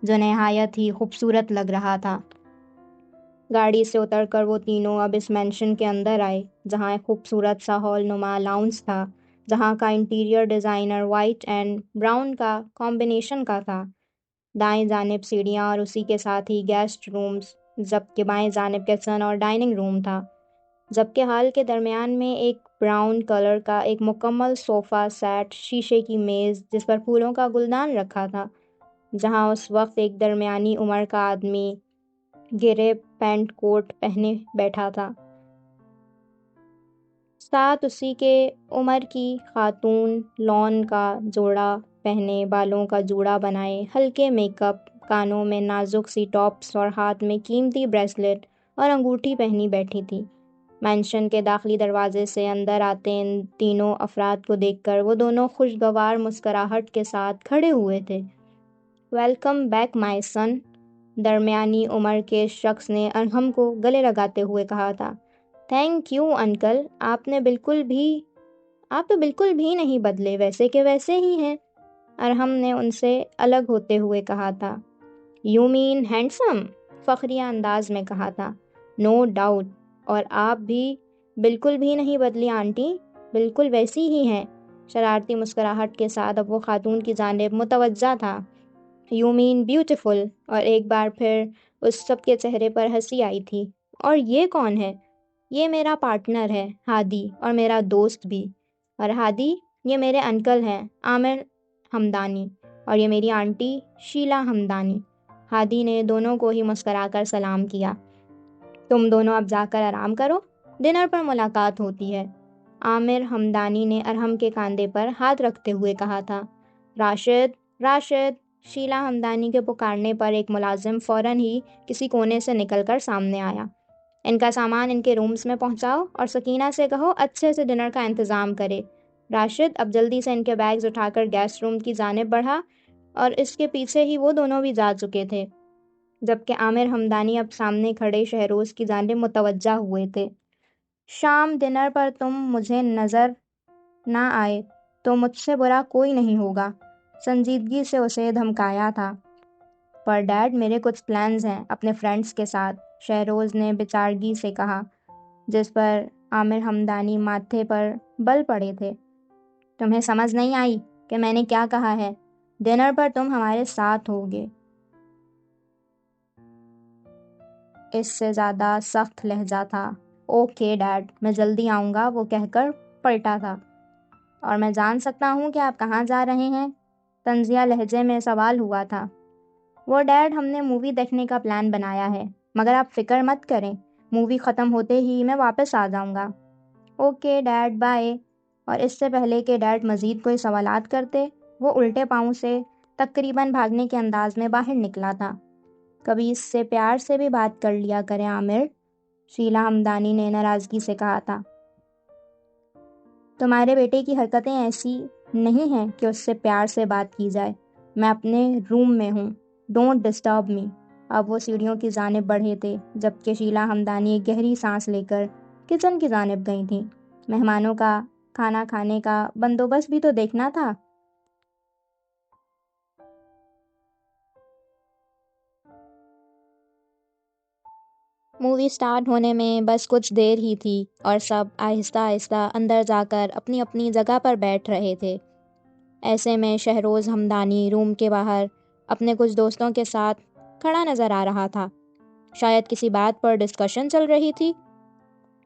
جو نہایت ہی خوبصورت لگ رہا تھا۔ گاڑی سے اتر کر وہ تینوں اب اس مینشن کے اندر آئے جہاں ایک خوبصورت سا ہال نما لاؤنج تھا جہاں کا interior designer white and brown کا کمبینیشن کا تھا۔ دائیں جانب سیڑھیاں اور اسی کے ساتھ ہی گیسٹ رومز، جبکہ بائیں جانب کچن اور ڈائننگ روم تھا، جبکہ ہال کے درمیان میں ایک براؤن کلر کا ایک مکمل صوفہ سیٹ، شیشے کی میز جس پر پھولوں کا گلدان رکھا تھا، جہاں اس وقت ایک درمیانی عمر کا آدمی گرے پینٹ کوٹ پہنے بیٹھا تھا۔ ساتھ اسی کے عمر کی خاتون لون کا جوڑا پہنے، بالوں کا جوڑا بنائے، ہلکے میک اپ، کانوں میں نازک سی ٹاپس اور ہاتھ میں قیمتی بریسلیٹ اور انگوٹھی پہنی بیٹھی تھی۔ مینشن کے داخلی دروازے سے اندر آتے ان تینوں افراد کو دیکھ کر وہ دونوں خوشگوار مسکراہٹ کے ساتھ کھڑے ہوئے تھے۔ ویلکم بیک مائی سن، درمیانی عمر کے شخص نے ارحم کو گلے لگاتے ہوئے کہا تھا۔ تھینک یو انکل، آپ تو بالکل بھی نہیں بدلے، ویسے کے ویسے ہی ہیں، ارحم نے ان سے الگ ہوتے ہوئے کہا تھا۔ یو مین ہینڈسم، فخریہ انداز میں کہا تھا۔ نو ڈاؤٹ، اور آپ بھی بالکل بھی نہیں بدلی آنٹی، بالکل ویسی ہی ہیں، شرارتی مسکراہٹ کے ساتھ اب وہ خاتون کی جانب متوجہ تھا۔ یو مین بیوٹیفل، اور ایک بار پھر اس سب کے چہرے پر ہنسی آئی تھی۔ اور یہ کون ہے؟ یہ میرا پارٹنر ہے ہادی، اور میرا دوست بھی۔ اور ہادی، یہ میرے انکل ہیں عامر ہمدانی، اور یہ میری آنٹی شیلا ہمدانی۔ ہادی نے دونوں کو ہی مسکرا کر سلام کیا۔ تم دونوں اب جا کر آرام کرو، ڈنر پر ملاقات ہوتی ہے، عامر ہمدانی نے ارحم کے کاندھے پر ہاتھ رکھتے ہوئے کہا تھا۔ راشد، راشد، شیلا ہمدانی کے پکارنے پر ایک ملازم فوراً ہی کسی کونے سے نکل کر سامنے آیا۔ ان کا سامان ان کے رومز میں پہنچاؤ اور سکینہ سے کہو اچھے سے ڈنر کا انتظام کرے۔ راشد اب جلدی سے ان کے بیگز اٹھا کر گیسٹ روم کی جانب بڑھا، اور اس کے پیچھے ہی وہ دونوں بھی جا چکے تھے، جبکہ عامر ہمدانی اب سامنے کھڑے شہروز کی جانب متوجہ ہوئے تھے۔ شام ڈنر پر تم مجھے نظر نہ آئے تو مجھ سے برا کوئی نہیں ہوگا، سنجیدگی سے اسے دھمکایا تھا۔ پر ڈیڈ، میرے کچھ پلانز ہیں اپنے فرینڈز کے ساتھ، شہروز نے بچارگی سے کہا، جس پر عامر ہمدانی ماتھے پر بل پڑے تھے۔ تمہیں سمجھ نہیں آئی کہ میں نے کیا کہا ہے؟ ڈنر پر تم ہمارے ساتھ ہوگے۔ اس سے زیادہ سخت لہجہ تھا۔ اوکے ڈیڈ، میں جلدی آؤں گا، وہ کہہ کر پلٹا تھا۔ اور میں جان سکتا ہوں کہ آپ کہاں جا رہے ہیں؟ طنزیہ لہجے میں سوال ہوا تھا۔ وہ ڈیڈ، ہم نے مووی دیکھنے کا پلان بنایا ہے، مگر آپ فکر مت کریں، مووی ختم ہوتے ہی میں واپس آ جاؤں گا۔ Okay dead, bye. اور اس سے پہلے کہ ڈیڈ مزید کوئی سوالات کرتے، وہ الٹے پاؤں سے تقریباً بھاگنے کے انداز میں باہر نکلا تھا۔ کبھی اس سے پیار سے بھی بات کر لیا کریں عامر، شیلا ہمدانی نے ناراضگی سے کہا تھا۔ تمہارے بیٹے کی حرکتیں ایسی نہیں ہیں کہ اس سے پیار سے بات کی جائے، میں اپنے روم میں ہوں، ڈونٹ ڈسٹرب می۔ اب وہ سیڑھیوں کی جانب بڑھے تھے، جبکہ شیلا ہمدانی ایک گہری سانس لے کر کچن کی جانب گئی تھیں۔ مہمانوں کا کھانا کھانے کا بندوبست بھی تو دیکھنا تھا۔ مووی سٹارٹ ہونے میں بس کچھ دیر ہی تھی اور سب آہستہ آہستہ اندر جا کر اپنی اپنی جگہ پر بیٹھ رہے تھے۔ ایسے میں شہروز ہمدانی روم کے باہر اپنے کچھ دوستوں کے ساتھ کھڑا نظر آ رہا تھا۔ شاید کسی بات پر ڈسکشن چل رہی تھی۔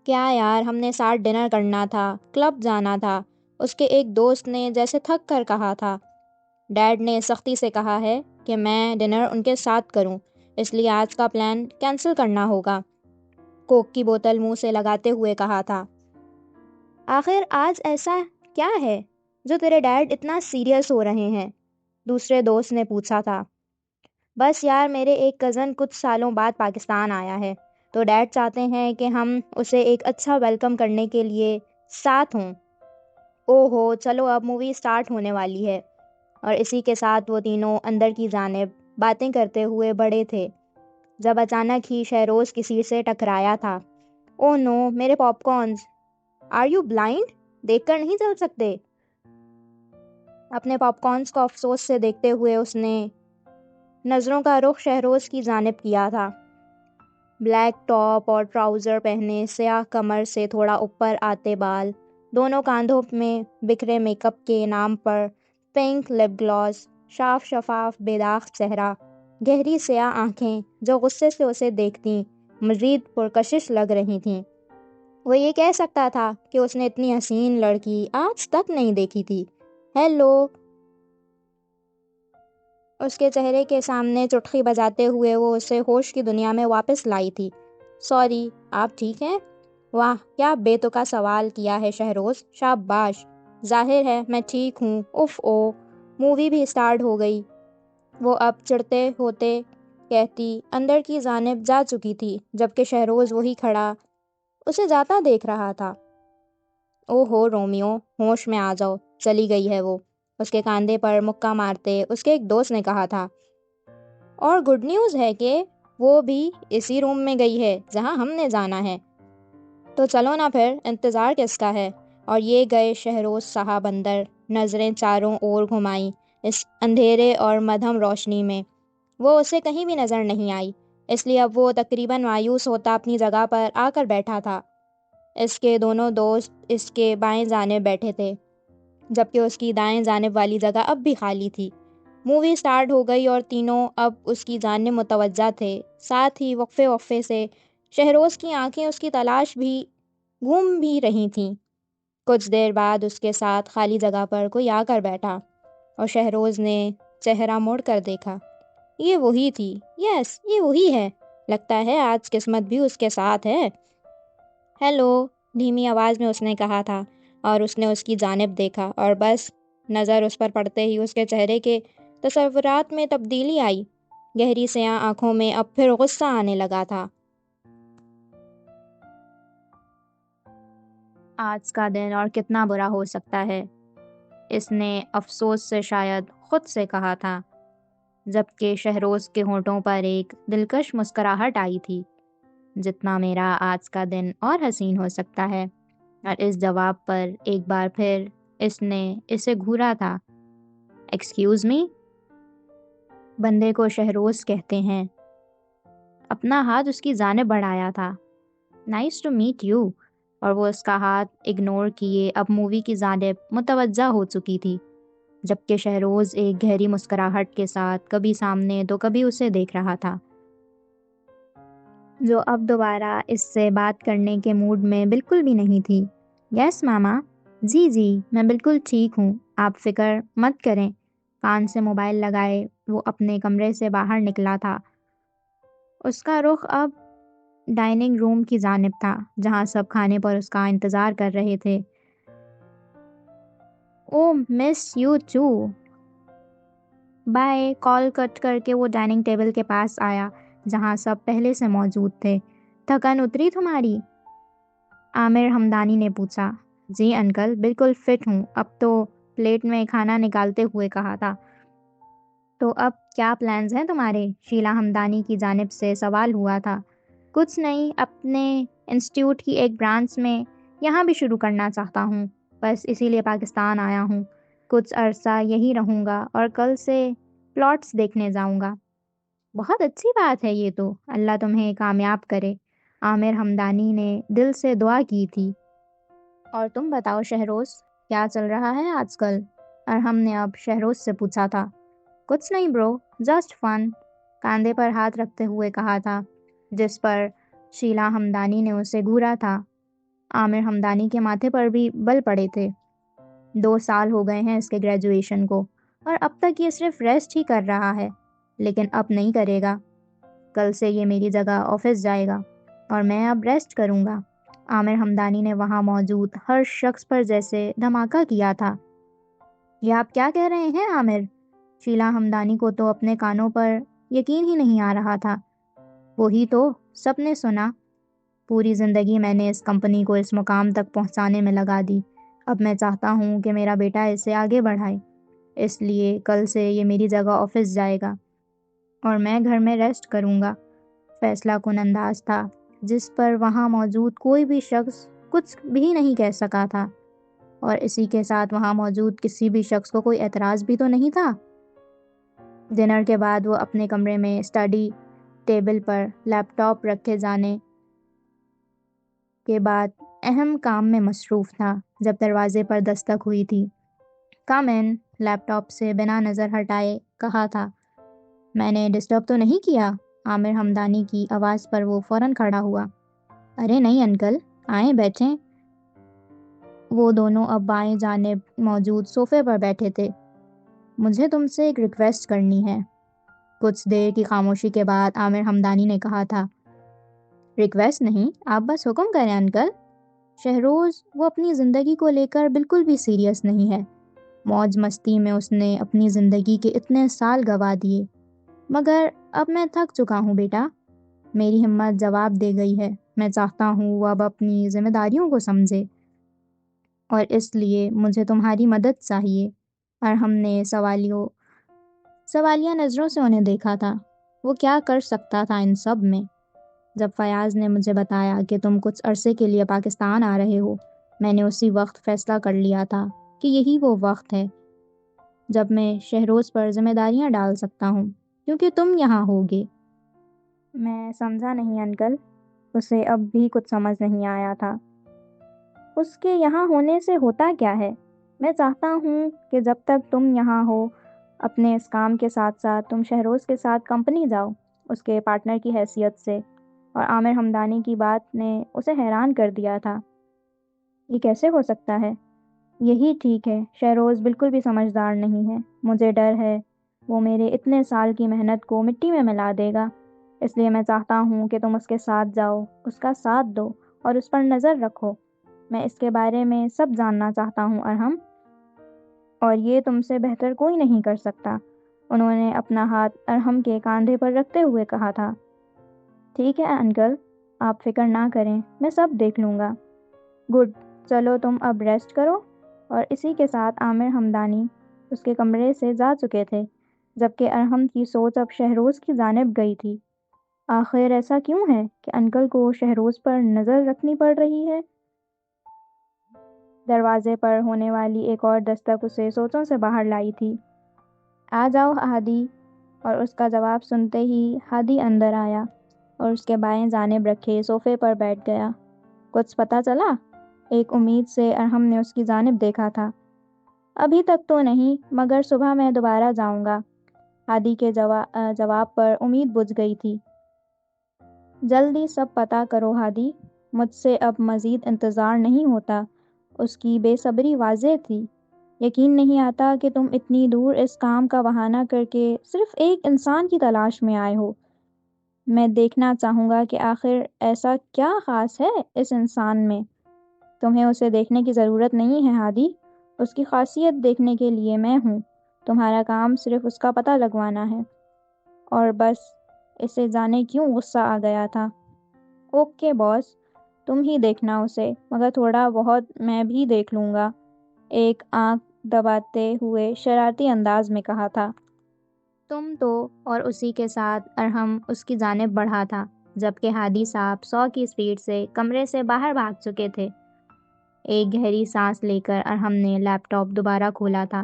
کیا یار، ہم نے ساتھ ڈنر کرنا تھا، کلب جانا تھا، اس کے ایک دوست نے جیسے تھک کر کہا تھا۔ ڈیڈ نے سختی سے کہا ہے کہ میں ڈنر ان کے ساتھ کروں، اس لیے آج کا پلان کینسل کرنا ہوگا، کوک کی بوتل منہ سے لگاتے ہوئے کہا تھا۔ آخر آج ایسا کیا ہے جو تیرے ڈیڈ اتنا سیریس ہو رہے ہیں؟ دوسرے دوست نے پوچھا تھا۔ بس یار، میرے ایک کزن کچھ سالوں بعد پاکستان آیا ہے، تو ڈیڈ چاہتے ہیں کہ ہم اسے ایک اچھا ویلکم کرنے کے لیے ساتھ ہوں۔ او ہو، چلو اب مووی سٹارٹ ہونے والی ہے۔ اور اسی کے ساتھ وہ تینوں اندر کی جانب باتیں کرتے ہوئے بڑھے تھے، جب اچانک ہی شہروز کی سیٹ سے ٹکرایا تھا۔ او نو، میرے popcorns! Are you blind? دیکھ کر نہیں چل سکتے؟ اپنے پاپ کارنس کو افسوس سے دیکھتے ہوئے اس نے نظروں کا رخ شہروز کی جانب کیا تھا۔ بلیک ٹاپ اور ٹراؤزر پہنے، سیاہ کمر سے تھوڑا اوپر آتے بال، دونوں کاندھوں میں بکھرے میک اپ کے نام پر پنک لپ گلاس، صاف شفاف بے داغ چہرہ، گہری سیاہ آنکھیں جو غصے سے اسے دیکھتیں مزید پرکشش لگ رہی تھیں۔ وہ یہ کہہ سکتا تھا کہ اس نے اتنی حسین لڑکی آج تک نہیں دیکھی تھی۔ ہیلو، اس کے چہرے کے سامنے چٹکی بجاتے ہوئے وہ اسے ہوش کی دنیا میں واپس لائی تھی۔ سوری، آپ ٹھیک ہیں؟ واہ، کیا بے تکا سوال کیا ہے شہروز، شاباش، ظاہر ہے میں ٹھیک ہوں۔ اف او، مووی بھی سٹارٹ ہو گئی، وہ اب چڑھتے ہوتے کہتی اندر کی جانب جا چکی تھی، جبکہ شہروز وہی کھڑا اسے جاتا دیکھ رہا تھا۔ او ہو رومیو، ہوش میں آ جاؤ، چلی گئی ہے وہ، اس کے کاندھے پر مکہ مارتے اس کے ایک دوست نے کہا تھا۔ اور گڈ نیوز ہے کہ وہ بھی اسی روم میں گئی ہے جہاں ہم نے جانا ہے، تو چلو نا پھر، انتظار کس کا ہے؟ اور یہ گئے شہروز صاحب اندر، نظریں چاروں اور گھمائیں اس اندھیرے اور مدھم روشنی میں۔ وہ اسے کہیں بھی نظر نہیں آئی، اس لیے اب وہ تقریباً مایوس ہوتا اپنی جگہ پر آ کر بیٹھا تھا۔ اس کے دونوں دوست اس کے بائیں جانب بیٹھے تھے، جبکہ اس کی دائیں جانب والی جگہ اب بھی خالی تھی۔ مووی سٹارٹ ہو گئی اور تینوں اب اس کی جانب متوجہ تھے، ساتھ ہی وقفے وقفے سے شہروز کی آنکھیں اس کی تلاش بھی گھوم بھی رہی تھیں۔ کچھ دیر بعد اس کے ساتھ خالی جگہ پر کوئی آ کر بیٹھا اور شہروز نے چہرہ موڑ کر دیکھا۔ یہ وہی تھی، یس یہ وہی ہے، لگتا ہے آج قسمت بھی اس کے ساتھ ہے۔ ہیلو، دھیمی آواز میں اس نے کہا تھا، اور اس نے اس کی جانب دیکھا اور بس نظر اس پر پڑتے ہی اس کے چہرے کے تصورات میں تبدیلی آئی۔ گہری سیاہ آنکھوں میں اب پھر غصہ آنے لگا تھا۔ آج کا دن اور کتنا برا ہو سکتا ہے، اس نے افسوس سے شاید خود سے کہا تھا، جبکہ شہروز کے ہونٹوں پر ایک دلکش مسکراہٹ آئی تھی۔ جتنا میرا آج کا دن اور حسین ہو سکتا ہے۔ اور اس جواب پر ایک بار پھر اس نے اسے گھورا تھا۔ Excuse me? بندے کو شہروز کہتے ہیں۔ اپنا ہاتھ اس کی جانب بڑھایا تھا۔ نائس ٹو میٹ یو، اور وہ اس کا ہاتھ اگنور کیے اب مووی کی جانب متوجہ ہو چکی تھی، جبکہ شہروز ایک گہری مسکراہٹ کے ساتھ کبھی سامنے تو کبھی اسے دیکھ رہا تھا، جو اب دوبارہ اس سے بات کرنے کے موڈ میں بالکل بھی نہیں تھی۔ یس ماما، جی میں بالکل ٹھیک ہوں، آپ فکر مت کریں۔ کان سے موبائل لگائے وہ اپنے کمرے سے باہر نکلا تھا۔ اس کا رخ اب ڈائننگ روم کی جانب تھا، جہاں سب کھانے پر اس کا انتظار کر رہے تھے۔ او مس یو ٹو، بائے۔ کال کٹ کر کے وہ ڈائننگ ٹیبل کے پاس آیا جہاں سب پہلے سے موجود تھے۔ تھکن اتری تمہاری؟ عامر ہمدانی نے پوچھا۔ جی انکل، بالکل فٹ ہوں، اب تو پلیٹ میں کھانا نکالتے ہوئے کہا تھا۔ تو اب کیا پلانز ہیں تمہارے؟ شیلا ہمدانی کی جانب سے سوال ہوا تھا۔ کچھ نہیں، اپنے انسٹیٹیوٹ کی ایک برانچ میں یہاں بھی شروع کرنا چاہتا ہوں، بس اسی لیے پاکستان آیا ہوں۔ کچھ عرصہ یہی رہوں گا اور کل سے پلاٹس دیکھنے جاؤں گا۔ بہت اچھی بات ہے یہ تو، اللہ تمہیں کامیاب کرے، عامر ہمدانی نے دل سے دعا کی تھی۔ اور تم بتاؤ شہروز، کیا چل رہا ہے آج کل؟ ارحم نے اب شہروز سے پوچھا تھا۔ کچھ نہیں برو، جسٹ فن، کاندھے پر ہاتھ رکھتے ہوئے کہا تھا، جس پر شیلا ہمدانی نے اسے گھورا تھا۔ عامر ہمدانی کے ماتھے پر بھی بل پڑے تھے۔ 2 سال ہو گئے ہیں اس کے گریجویشن کو، اور اب تک یہ صرف ریسٹ ہی کر رہا ہے، لیکن اب نہیں کرے گا۔ کل سے یہ میری جگہ آفس جائے گا اور میں اب ریسٹ کروں گا۔ عامر ہمدانی نے وہاں موجود ہر شخص پر جیسے دھماکہ کیا تھا۔ یہ آپ کیا کہہ رہے ہیں عامر؟ شیلا ہمدانی کو تو اپنے کانوں پر یقین ہی نہیں آ رہا تھا۔ وہی تو سب نے سنا، پوری زندگی میں نے اس کمپنی کو اس مقام تک پہنچانے میں لگا دی، اب میں چاہتا ہوں کہ میرا بیٹا اسے آگے بڑھائے، اس لیے کل سے یہ میری جگہ آفس جائے گا اور میں گھر میں ریسٹ کروں گا۔ فیصلہ کن انداز تھا جس پر وہاں موجود کوئی بھی شخص کچھ بھی نہیں کہہ سکا تھا۔ اور اسی کے ساتھ وہاں موجود کسی بھی شخص کو کوئی اعتراض بھی تو نہیں تھا۔ ڈنر کے بعد وہ اپنے کمرے میں اسٹڈی ٹیبل پر لیپ ٹاپ رکھے جانے کے بعد اہم کام میں مصروف تھا جب دروازے پر دستک ہوئی تھی۔ کم ان، لیپ ٹاپ سے بنا نظر ہٹائے کہا تھا۔ میں نے ڈسٹرب تو نہیں کیا؟ عامر ہمدانی کی آواز پر وہ فوراً کھڑا ہوا۔ ارے نہیں انکل، آئیں بیٹھیں۔ وہ دونوں اب بائیں جانب موجود صوفے پر بیٹھے تھے۔ مجھے تم سے ایک ریکویسٹ کرنی ہے۔ کچھ دیر کی خاموشی کے بعد عامر ہمدانی نے کہا تھا۔ ریکویسٹ نہیں، آپ بس حکم کریں انکل۔ شہروز، وہ اپنی زندگی کو لے کر بالکل بھی سیریس نہیں ہے۔ موج مستی میں اس نے اپنی زندگی کے اتنے سال گوا دیے، مگر اب میں تھک چکا ہوں بیٹا۔ میری ہمت جواب دے گئی ہے۔ میں چاہتا ہوں وہ اب اپنی ذمہ داریوں کو سمجھے، اور اس لیے مجھے تمہاری مدد چاہیے۔ اور ہم نے سوالیہ نظروں سے انہیں دیکھا تھا۔ وہ کیا کر سکتا تھا ان سب میں؟ جب فیاض نے مجھے بتایا کہ تم کچھ عرصے کے لیے پاکستان آ رہے ہو، میں نے اسی وقت فیصلہ کر لیا تھا کہ یہی وہ وقت ہے جب میں شہروز پر ذمہ داریاں ڈال سکتا ہوں، کیونکہ تم یہاں ہوگے۔ میں سمجھا نہیں انکل۔ اسے اب بھی کچھ سمجھ نہیں آیا تھا۔ اس کے یہاں ہونے سے ہوتا کیا ہے؟ میں چاہتا ہوں کہ جب تک تم یہاں ہو، اپنے اس کام کے ساتھ ساتھ تم شہروز کے ساتھ کمپنی جاؤ، اس کے پارٹنر کی حیثیت سے۔ اور عامر ہمدانی کی بات نے اسے حیران کر دیا تھا۔ یہ کیسے ہو سکتا ہے؟ یہی ٹھیک ہے، شہروز بالکل بھی سمجھدار نہیں ہے۔ مجھے ڈر ہے وہ میرے اتنے سال کی محنت کو مٹی میں ملا دے گا۔ اس لیے میں چاہتا ہوں کہ تم اس کے ساتھ جاؤ، اس کا ساتھ دو اور اس پر نظر رکھو۔ میں اس کے بارے میں سب جاننا چاہتا ہوں ارحم، اور یہ تم سے بہتر کوئی نہیں کر سکتا۔ انہوں نے اپنا ہاتھ ارحم کے کاندھے پر رکھتے ہوئے کہا تھا۔ ٹھیک ہے انکل، آپ فکر نہ کریں، میں سب دیکھ لوں گا۔ گڈ، چلو تم اب ریسٹ کرو۔ اور اسی کے ساتھ عامر ہمدانی اس کے کمرے سے جا چکے تھے، جبکہ ارحم کی سوچ اب شہروز کی جانب گئی تھی۔ آخر ایسا کیوں ہے کہ انکل کو شہروز پر نظر رکھنی پڑ رہی ہے؟ دروازے پر ہونے والی ایک اور دستک اسے سوچوں سے باہر لائی تھی۔ آ جاؤ ہادی۔ اور اس کا جواب سنتے ہی ہادی اندر آیا اور اس کے بائیں جانب رکھے صوفے پر بیٹھ گیا۔ کچھ پتہ چلا؟ ایک امید سے ارحم نے اس کی جانب دیکھا تھا۔ ابھی تک تو نہیں، مگر صبح میں دوبارہ جاؤں گا۔ ہادی کے جواب پر امید بجھ گئی تھی۔ جلدی سب پتہ کرو ہادی، مجھ سے اب مزید انتظار نہیں ہوتا۔ اس کی بے صبری واضح تھی۔ یقین نہیں آتا کہ تم اتنی دور اس کام کا بہانہ کر کے صرف ایک انسان کی تلاش میں آئے ہو۔ میں دیکھنا چاہوں گا کہ آخر ایسا کیا خاص ہے اس انسان میں۔ تمہیں اسے دیکھنے کی ضرورت نہیں ہے ہادی، اس کی خاصیت دیکھنے کے لیے میں ہوں۔ تمہارا کام صرف اس کا پتہ لگوانا ہے۔ اور بس، اسے جانے کیوں غصہ آ گیا تھا۔ اوکے باس، تم ہی دیکھنا اسے، مگر تھوڑا بہت میں بھی دیکھ لوں گا، ایک آنکھ دباتے ہوئے شرارتی انداز میں کہا تھا۔ تم تو، اور اسی کے ساتھ ارحم اس کی جانب بڑھا تھا، جبکہ ہادی صاحب 100 کی سپیڈ سے کمرے سے باہر بھاگ چکے تھے۔ ایک گہری سانس لے کر ارحم نے لیپ ٹاپ دوبارہ کھولا تھا،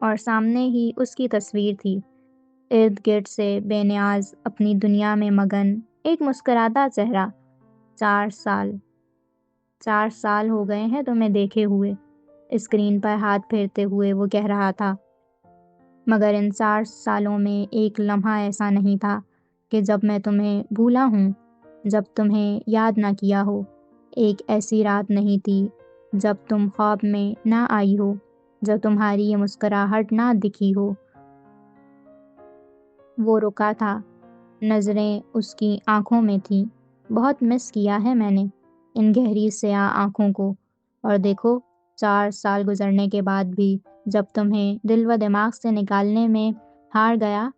اور سامنے ہی اس کی تصویر تھی، ارد گرد سے بے نیاز اپنی دنیا میں مگن ایک مسکراتا چہرہ۔ 4 سال ہو گئے ہیں تمہیں دیکھے ہوئے، اسکرین پر ہاتھ پھیرتے ہوئے وہ کہہ رہا تھا۔ مگر ان 4 سالوں میں ایک لمحہ ایسا نہیں تھا کہ جب میں تمہیں بھولا ہوں، جب تمہیں یاد نہ کیا ہو۔ ایک ایسی رات نہیں تھی جب تم خواب میں نہ آئی ہو، جب تمہاری یہ مسکراہٹ نہ دکھی ہو۔ وہ رکا تھا، نظریں اس کی آنکھوں میں تھیں۔ بہت مس کیا ہے میں نے ان گہری سیاہ آنکھوں کو، اور دیکھو 4 سال گزرنے کے بعد بھی جب تمہیں دل و دماغ سے نکالنے میں ہار گیا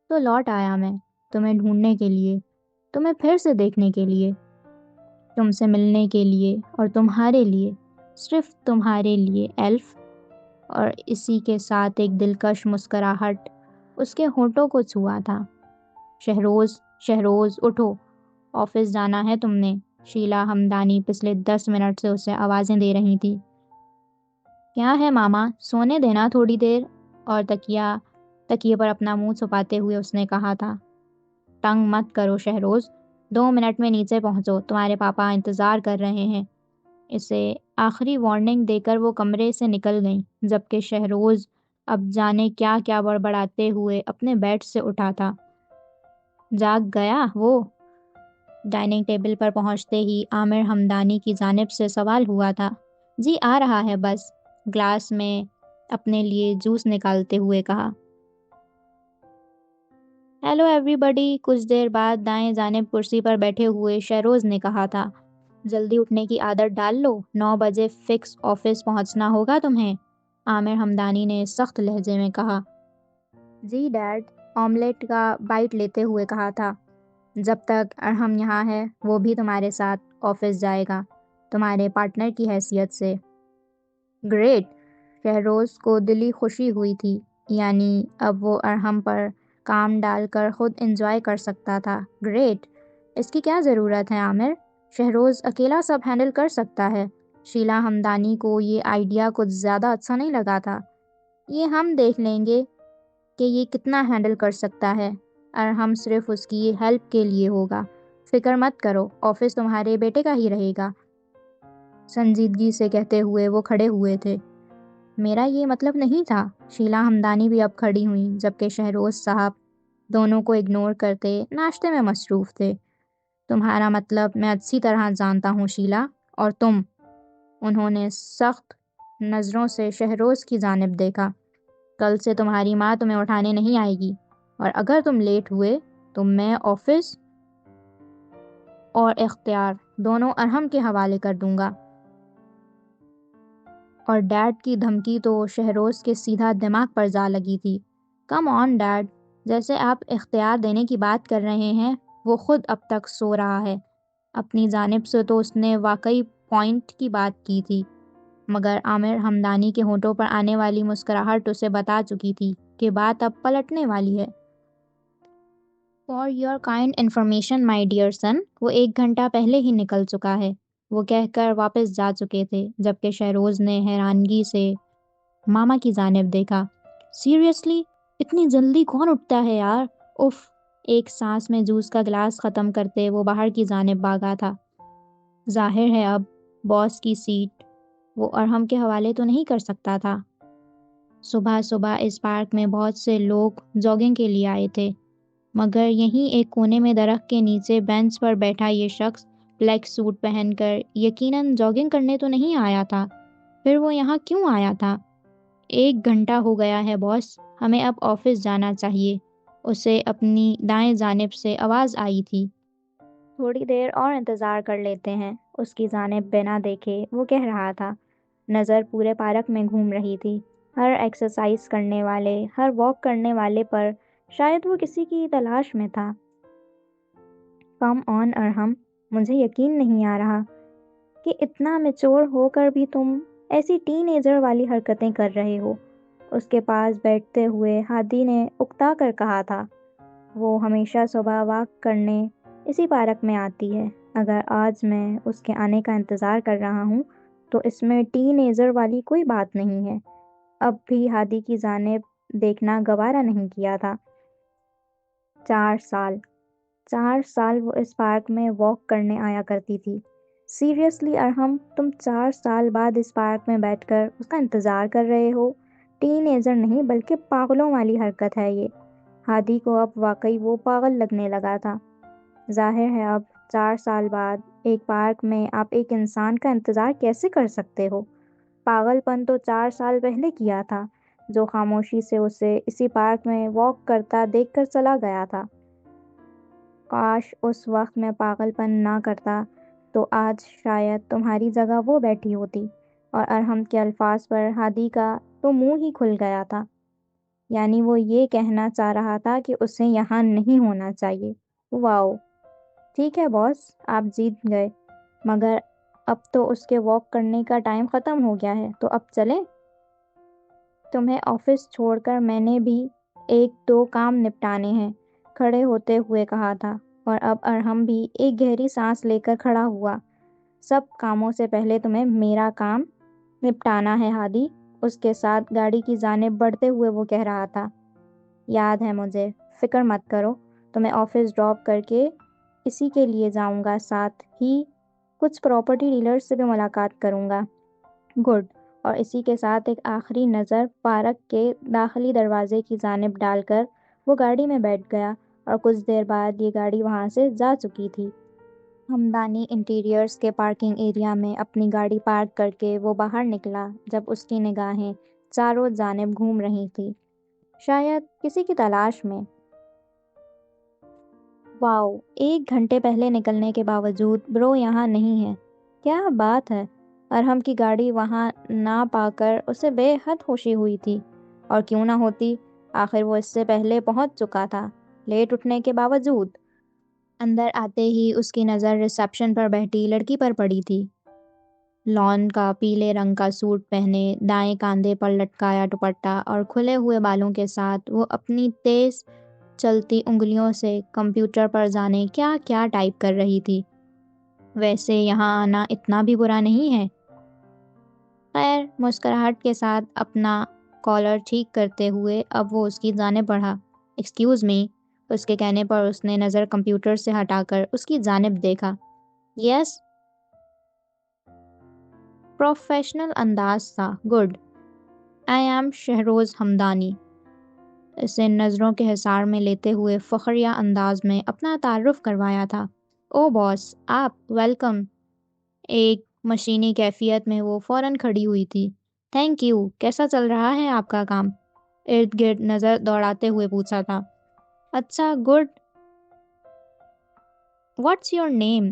تو لوٹ آیا میں، تمہیں ڈھونڈنے کے لیے، تمہیں پھر سے دیکھنے کے لیے، تم سے ملنے کے لیے، اور تمہارے لیے، صرف تمہارے لیے ایلف۔ اور اسی کے ساتھ ایک دلکش مسکراہٹ اس کے ہونٹوں کو چھوا تھا۔ شہروز اٹھو، آفس جانا ہے تم نے۔ شیلا ہمدانی پچھلے 10 منٹ سے اسے آوازیں دے رہی تھی۔ کیا ہے ماما، سونے دینا تھوڑی دیر۔ اور تکیے پر اپنا منہ چھپاتے ہوئے اس نے کہا تھا۔ تنگ مت کرو شہروز، 2 منٹ میں نیچے پہنچو، تمہارے پاپا انتظار کر رہے ہیں۔ اسے آخری وارننگ دے کر وہ کمرے سے نکل گئیں، جبکہ شہروز اب جانے کیا کیا بڑبڑاتے ہوئے اپنے بیڈ سے اٹھا تھا۔ جاگ گیا وہ؟ ڈائننگ ٹیبل پر پہنچتے ہی عامر ہمدانی کی جانب سے سوال ہوا تھا۔ جی آ رہا ہے بس، گلاس میں اپنے لیے جوس نکالتے ہوئے کہا۔ ہیلو ایوری بڈی، کچھ دیر بعد دائیں جانب کرسی پر بیٹھے ہوئے شہروز نے کہا تھا۔ جلدی اٹھنے کی عادت ڈال لو، 9 بجے فکس آفس پہنچنا ہوگا تمہیں، عامر ہمدانی نے سخت لہجے میں کہا۔ جی ڈیڈ، آملیٹ کا بائٹ لیتے ہوئے کہا تھا۔ جب تک ارحم یہاں ہے وہ بھی تمہارے ساتھ آفس جائے گا، تمہارے پارٹنر کی حیثیت سے۔ گریٹ، شہروز کو دلی خوشی ہوئی تھی، یعنی اب وہ ارحم پر کام ڈال کر خود انجوائے کر سکتا تھا۔ گریٹ، اس کی کیا ضرورت ہے عامر؟ شہروز اکیلا سب ہینڈل کر سکتا ہے۔ شیلا ہمدانی کو یہ آئیڈیا کچھ زیادہ اچھا نہیں لگا تھا۔ یہ ہم دیکھ لیں گے کہ یہ کتنا ہینڈل کر سکتا ہے، ارحم صرف اس کی ہیلپ کے لیے ہوگا۔ فکر مت کرو، آفس تمہارے بیٹے کا ہی رہے گا، سنجیدگی سے کہتے ہوئے وہ کھڑے ہوئے تھے۔ میرا یہ مطلب نہیں تھا۔ شیلا ہمدانی بھی اب کھڑی ہوئیں، جبکہ شہروز صاحب دونوں کو اگنور کرتے ناشتے میں مصروف تھے۔ تمہارا مطلب میں اچھی طرح جانتا ہوں شیلا، اور تم، انہوں نے سخت نظروں سے شہروز کی جانب دیکھا، کل سے تمہاری ماں تمہیں اٹھانے نہیں آئے گی، اور اگر تم لیٹ ہوئے تو میں آفس اور اختیار دونوں ارحم کے حوالے کر دوں گا۔ اور ڈیڈ کی دھمکی تو شہروز کے سیدھا دماغ پر جا لگی تھی۔ کم آن ڈیڈ، جیسے آپ اختیار دینے کی بات کر رہے ہیں، وہ خود اب تک سو رہا ہے۔ اپنی جانب سے تو اس نے واقعی پوائنٹ کی بات کی تھی، مگر عامر ہمدانی کے ہونٹوں پر آنے والی مسکراہٹ اسے بتا چکی تھی کہ بات اب پلٹنے والی ہے۔ For your kind information my dear سن، وہ 1 گھنٹہ پہلے ہی نکل چکا ہے، وہ کہہ کر واپس جا چکے تھے، جبکہ شہروز نے حیرانگی سے ماما کی جانب دیکھا۔ سیریسلی، اتنی جلدی کون اٹھتا ہے یار؟ اف، ایک سانس میں جوس کا گلاس ختم کرتے وہ باہر کی جانب بھاگا تھا۔ ظاہر ہے اب باس کی سیٹ وہ ارحم کے حوالے تو نہیں کر سکتا تھا۔ صبح صبح اس پارک میں بہت سے لوگ جاگنگ کے لیے آئے تھے، مگر یہیں ایک کونے میں درخت کے نیچے بینچ پر بیٹھا یہ شخص بلیک سوٹ پہن کر یقیناً جاگنگ کرنے تو نہیں آیا تھا۔ پھر وہ یہاں کیوں آیا تھا؟ 1 گھنٹہ ہو گیا ہے باس، ہمیں اب آفس جانا چاہیے، اسے اپنی دائیں جانب سے آواز آئی تھی۔ تھوڑی دیر اور انتظار کر لیتے ہیں، اس کی جانب بنا دیکھے وہ کہہ رہا تھا۔ نظر پورے پارک میں گھوم رہی تھی، ہر ایکسرسائز کرنے والے، ہر واک کرنے والے پر، شاید وہ کسی کی تلاش میں تھا۔ کم آن ارحم، مجھے یقین نہیں آ رہا کہ اتنا میچور ہو کر بھی تم ایسی ٹین ایجر والی حرکتیں کر رہے ہو، اس کے پاس بیٹھتے ہوئے ہادی نے اکتا کر کہا تھا۔ وہ ہمیشہ صبح واک کرنے اسی پارک میں آتی ہے، اگر آج میں اس کے آنے کا انتظار کر رہا ہوں تو اس میں ٹین ایجر والی کوئی بات نہیں ہے۔ اب بھی ہادی کی جانب دیکھنا گوارا نہیں کیا تھا۔ 4 سال وہ اس پارک میں واک کرنے آیا کرتی تھی۔ سیریسلی ارحم، تم 4 سال بعد اس پارک میں بیٹھ کر اس کا انتظار کر رہے ہو؟ ٹین ایجر نہیں بلکہ پاگلوں والی حرکت ہے یہ۔ ہادی کو اب واقعی وہ پاگل لگنے لگا تھا۔ ظاہر ہے اب 4 سال بعد ایک پارک میں آپ ایک انسان کا انتظار کیسے کر سکتے ہو؟ پاگل پن تو 4 سال پہلے کیا تھا، جو خاموشی سے اسے اسی پارک میں واک کرتا دیکھ کر چلا گیا تھا۔ کاش اس وقت میں پاگل پن نہ کرتا تو آج شاید تمہاری جگہ وہ بیٹھی ہوتی۔ اور ارحم کے الفاظ پر ہادی کا تو منہ ہی کھل گیا تھا، یعنی وہ یہ کہنا چاہ رہا تھا کہ اسے یہاں نہیں ہونا چاہیے۔ واؤ، ٹھیک ہے باس، آپ جیت گئے، مگر اب تو اس کے واک کرنے کا ٹائم ختم ہو گیا ہے، تو اب چلیں؟ تمہیں آفس چھوڑ کر میں نے بھی 1-2 کام نپٹانے ہیں، کھڑے ہوتے ہوئے کہا تھا، اور اب ارحم بھی ایک گہری سانس لے کر کھڑا ہوا۔ سب کاموں سے پہلے تمہیں میرا کام نپٹانا ہے ہادی، اس کے ساتھ گاڑی کی جانب بڑھتے ہوئے وہ کہہ رہا تھا، یاد ہے مجھے، فکر مت کرو، تو میں آفس ڈراپ کر کے اسی کے لیے جاؤں گا، ساتھ ہی کچھ پراپرٹی ڈیلرز سے بھی ملاقات کروں گا۔ گڈ۔ اور اسی کے ساتھ ایک آخری نظر پارک کے داخلی دروازے کی جانب ڈال کر وہ گاڑی میں بیٹھ گیا، اور کچھ دیر بعد یہ گاڑی وہاں سے جا چکی تھی۔ ہمدانی انٹیریئرز کے پارکنگ ایریا میں اپنی گاڑی پارک کر کے وہ باہر نکلا جب اس کی نگاہیں چاروں جانب گھوم رہی تھیں، شاید کسی کی تلاش میں۔ واؤ، 1 گھنٹے پہلے نکلنے کے باوجود برو یہاں نہیں ہے، کیا بات ہے! ارہم کی گاڑی وہاں نہ پا کر اسے بے حد خوشی ہوئی تھی، اور کیوں نہ ہوتی، آخر وہ اس سے پہلے پہنچ چکا تھا، لیٹ اٹھنے کے باوجود۔ اندر آتے ہی اس کی نظر ریسیپشن پر بیٹھی لڑکی پر پڑی تھی۔ لان کا پیلے رنگ کا سوٹ پہنے، دائیں کاندھے پر لٹکایا دوپٹہ اور کھلے ہوئے بالوں کے ساتھ وہ اپنی تیز چلتی انگلیوں سے کمپیوٹر پر جانے کیا کیا ٹائپ کر رہی تھی۔ ویسے یہاں آنا اتنا بھی برا نہیں ہے۔ خیر، مسکراہٹ کے ساتھ اپنا کالر ٹھیک کرتے ہوئے اب وہ اس کی جانب بڑھا۔ ایکسکیوز می، اس کے کہنے پر اس نے نظر کمپیوٹر سے ہٹا کر اس کی جانب دیکھا۔ یس۔ پروفیشنل انداز تھا۔ Good. I am Shahroz Hamdani. اسے نظروں کے حصار میں لیتے ہوئے فخریہ انداز میں اپنا تعارف کروایا تھا۔ او باس، آپ، ویلکم۔ ایک مشینی کیفیت میں وہ فوراً کھڑی ہوئی تھی۔ تھینک یو، کیسا چل رہا ہے آپ کا کام؟ ارد گرد نظر دوڑاتے ہوئے پوچھا تھا۔ اچھا، good. What's your name?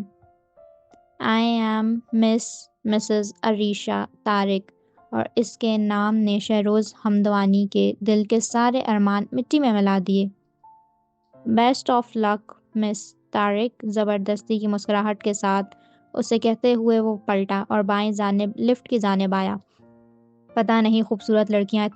I am Mrs Areesha Tariq, اور اس کے نام نے شہروز ہمدانی کے دل کے سارے ارمان مٹی میں ملا دیے۔ بیسٹ آف لک مس طارق، زبردستی کی مسکراہٹ کے ساتھ اسے کہتے ہوئے وہ پلٹا اور بائیں جانب لفٹ کی جانب آیا۔ پتہ نہیں خوبصورت لڑکیاں اتنی